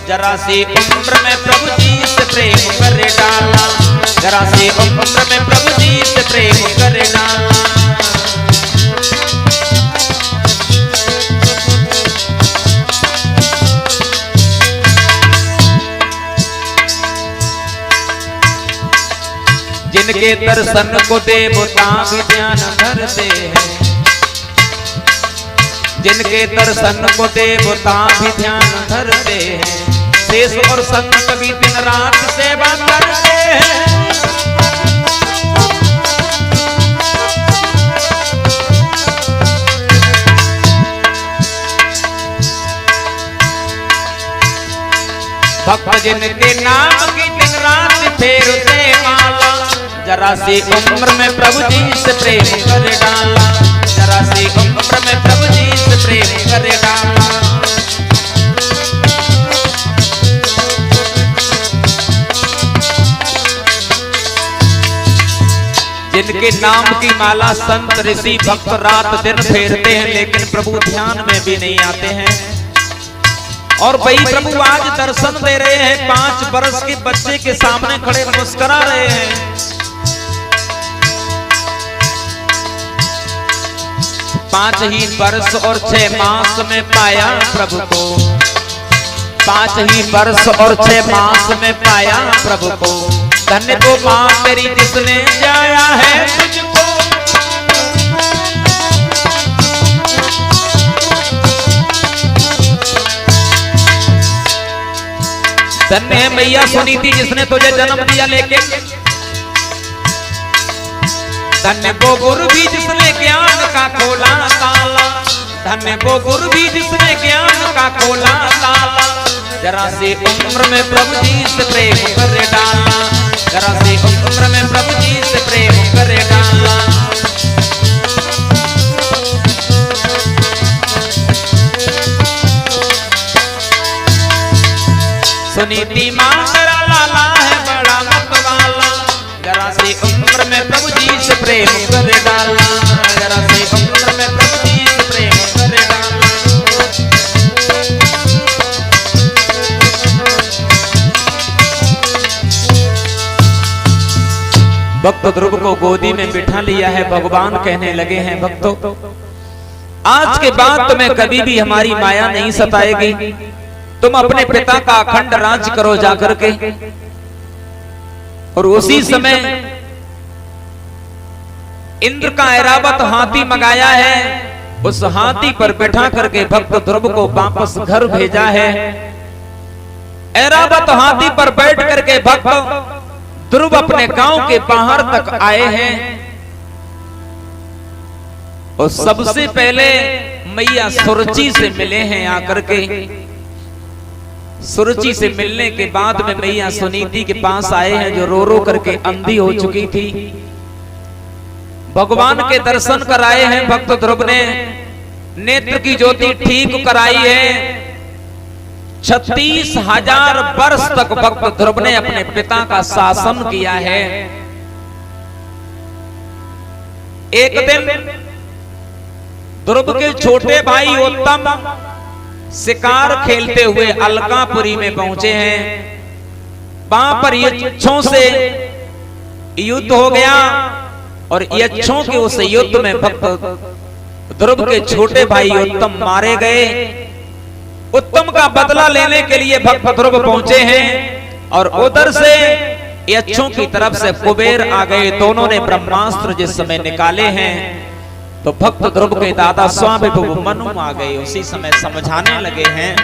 जरा सी उम्र में प्रभु जी से प्रेम कर डाला। जरा सी उम्र में प्रभु जी से प्रेम कर डाला। जिनके दर्शन को देवता भी ध्यान धरते हैं। जिनके दर्शन को देवता भी ध्यान धरते हैं। शेष और संत भी दिन रात सेवा करते हैं। भक्त जिनके नाम की दिन रात फेरते माला। जरा सी उम्र में प्रभु जी से प्रेम कर डाला। जरा सी उम्र में प्रभु जी से प्रेम कर डाला। जिनके नाम की माला संत ऋषि भक्त रात दिन फेरते हैं लेकिन प्रभु ध्यान में भी नहीं आते हैं। और वही प्रभु आज दर्शन दे रहे हैं। 5 वर्ष के बच्चे के सामने खड़े मुस्कुरा रहे हैं। 5 ही वर्ष और 6 मास में पाया प्रभु को। 5 ही वर्ष और 6 मास में पाया प्रभु को। धन्य को मां तेरी जिसने जाया है तुझको, धन्य है मैया सुनीति जिसने तुझे जन्म दिया लेके, धन्य वो गुरु भी जिसने ज्ञान का खोला ताला, धन्य वो गुरु भी जिसने ज्ञान का खोला ताला, जरा से उम्र में प्रभु जी से प्रेम कर डाला, जरा से उम्र में प्रभु जी से प्रेम कर डाला। सुनीति मां तेरा लाला है बड़ा मतवाला, जरा से उम्र में प्रभु जी से प्रेम कर डाला, जरा से उम्र में प्रभु जी से प्रेम कर डाला। भक्त ध्रुव को गोदी में बिठा लिया है, भगवान कहने लगे हैं भक्तों आज के बाद तुम्हें कभी भी हमारी माया नहीं सताएगी, तुम अपने पिता का अखंड राज करो जाकर के। और उसी समय इंद्र का ऐरावत हाथी मंगाया है, उस हाथी पर बैठा करके भक्त ध्रुव को वापस घर भेजा है। ऐरावत हाथी पर बैठ करके भक्त ध्रुव अपने गांव के बाहर तक आए हैं और सबसे पहले मैया सुरुचि से मिले हैं आकर के। सुरुचि से मिलने के बाद में मैया सुनीति के पास आए हैं जो रो रो करके अंधी हो चुकी थी। भगवान के दर्शन कराए हैं भक्त ध्रुव ने, नेत्र की ज्योति ठीक कराई है। 36,000 वर्ष तक भक्त ध्रुव ने अपने पिता का शासन किया है। एक दिन ध्रुव के छोटे भाई उत्तम शिकार खेलते हुए अलकापुरी में पहुंचे हैं। वहां पर यक्षों से युद्ध हो गया और यक्षों के उस युद्ध में भक्त ध्रुव के छोटे भाई उत्तम मारे गए। उत्तम का बदला लेने के लिए भक्त ध्रुव पहुंचे हैं और उधर से यक्षों की तरफ से कुबेर आ गए। दोनों ने ब्रह्मास्त्र जिस समय निकाले हैं तो भक्त ध्रुव के दादा स्वामी मनु आ गए, उसी समय समझाने लगे हैं।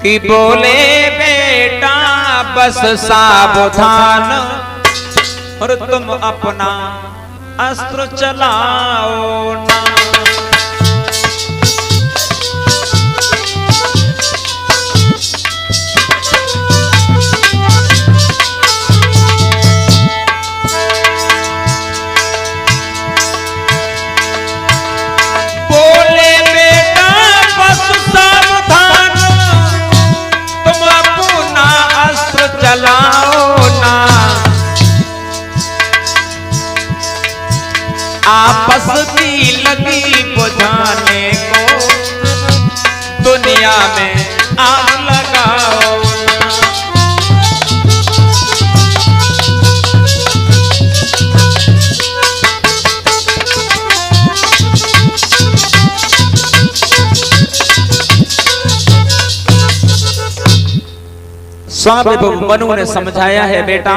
कि बोले बेटा बस सावधान और तुम अपना अस्त्र चलाओ ना। बोले बेटा बस सावधान तुम अपना अस्त्र चलाओ ना। आपस की लगी बुझाने को दुनिया में आग लगाओ ना। स्वामी मनु ने समझाया है बेटा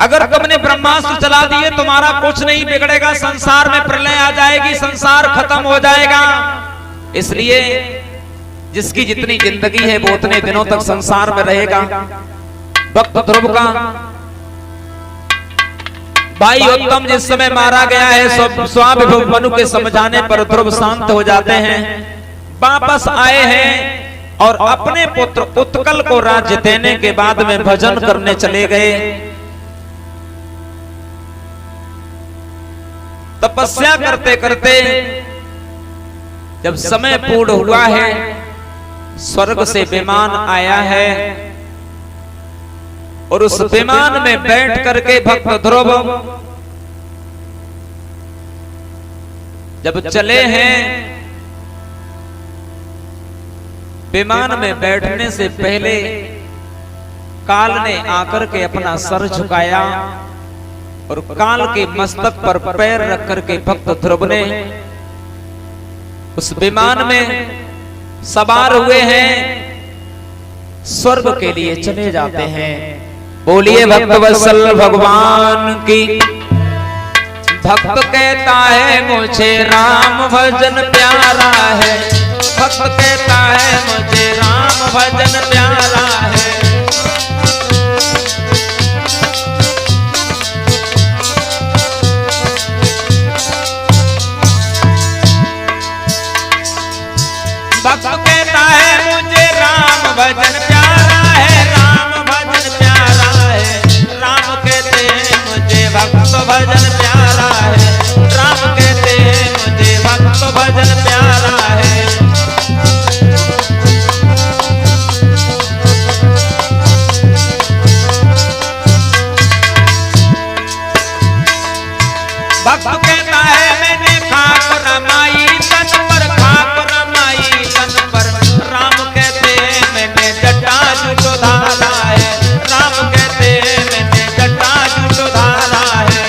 अगर तुमने ब्रह्मास्त्र चला दिए तुम्हारा कुछ नहीं बिगड़ेगा, संसार में प्रलय आ जाएगी, संसार खत्म हो जाएगा। इसलिए जिसकी जितनी जिंदगी है वो उतने दिनों तक संसार में रहेगा। भक्त ध्रुव का भाई उत्तम जिस समय मारा गया है, स्वामी मनु के समझाने पर ध्रुव शांत हो जाते हैं, वापस आए हैं और अपने पुत्र उत्कल को राज्य देने के बाद में भजन करने चले गए। तपस्या करते करते जब समय पूर्ण हुआ है, स्वर्ग से विमान आया है और उस विमान में बैठ करके भक्त ध्रुव जब चले हैं, विमान में बैठने से पहले काल ने आकर के अपना सर झुकाया और काल के मस्तक पर पैर रख करके भक्त ध्रुव ने उस विमान में सवार हुए हैं, स्वर्ग के लिए चले जाते हैं। बोलिए भक्तवत्सल भगवान की। भक्त कहता है मुझे राम भजन प्यारा है, भक्त कहता है मुझे राम भजन प्यारा है। भक्त कहता है मुझे राम भजन प्यारा है, राम भजन प्यारा है। राम कहते हैं मुझे भक्त भजन प्यारा है, राम कहते हैं मुझे भक्त भजन प्यारा है। भक्त कहता है मैंने खाक रमाई तन पर, खाक रमाई तन पर। राम कहते हैं मैंने जटा जुटो धारा है, राम कहते हैं मैंने जटा जुटो धारा है।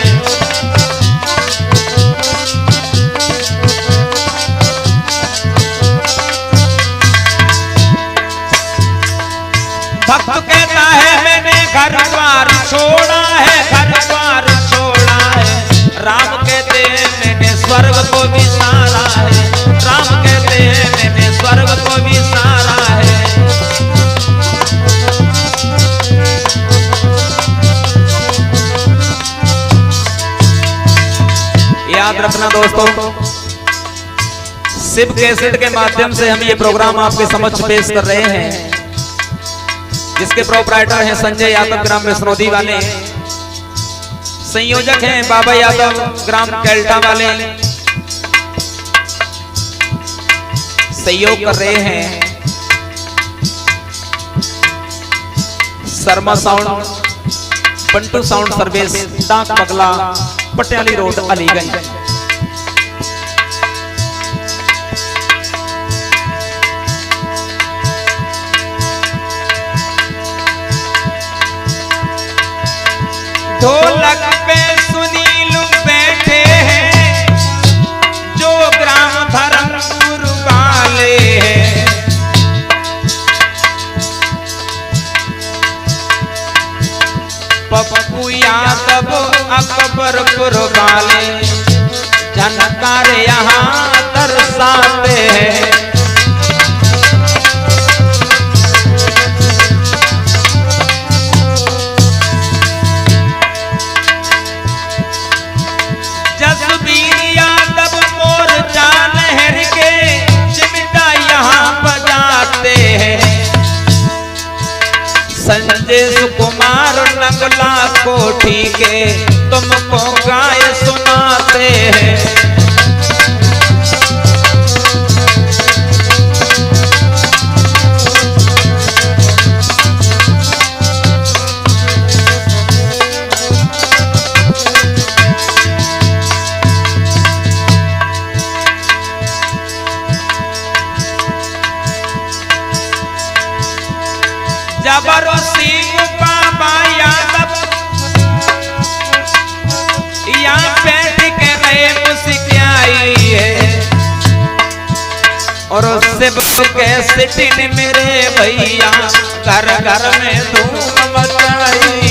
भक्त कहता है मैंने घर द्वार छोड़ा है, घर द्वार छोड़ा है। राम कहते हैं मैंने स्वर्ग को भी सारा है, राम कहते हैं मैंने स्वर्ग को भी सारा है। याद रखना दोस्तों, शिव कैसेट के माध्यम से हम ये प्रोग्राम आपके समक्ष पेश कर रहे हैं, जिसके प्रोपराइटर हैं संजय यादव ग्राम विष्णोदी वाले, संयोजक हैं बाबा यादव ग्राम कैल्टा वाले, सहयोग कर रहे हैं Sharma sound, Pantu sound service, डाक बगला, पटियाली रोड, अलीगंज। ढोलक पे सुनील बैठे हैं जो ग्राम धर्मपुर वाले हैं। पप्पू यादव अकबरपुर वाले झनकार यहाँ दर्शाते हैं। जसबीर यादव मोर्चा लहर के चिमटा यहाँ बजाते हैं। संजय सुकुमार नगला कोठी के तुमको गाय सुनाते हैं। जबरो सिंह बाबा यादव यहाँ बैठ के रहे मुस्कियाई है, और उससे कैसे मेरे भैया घर घर में धूम मचाई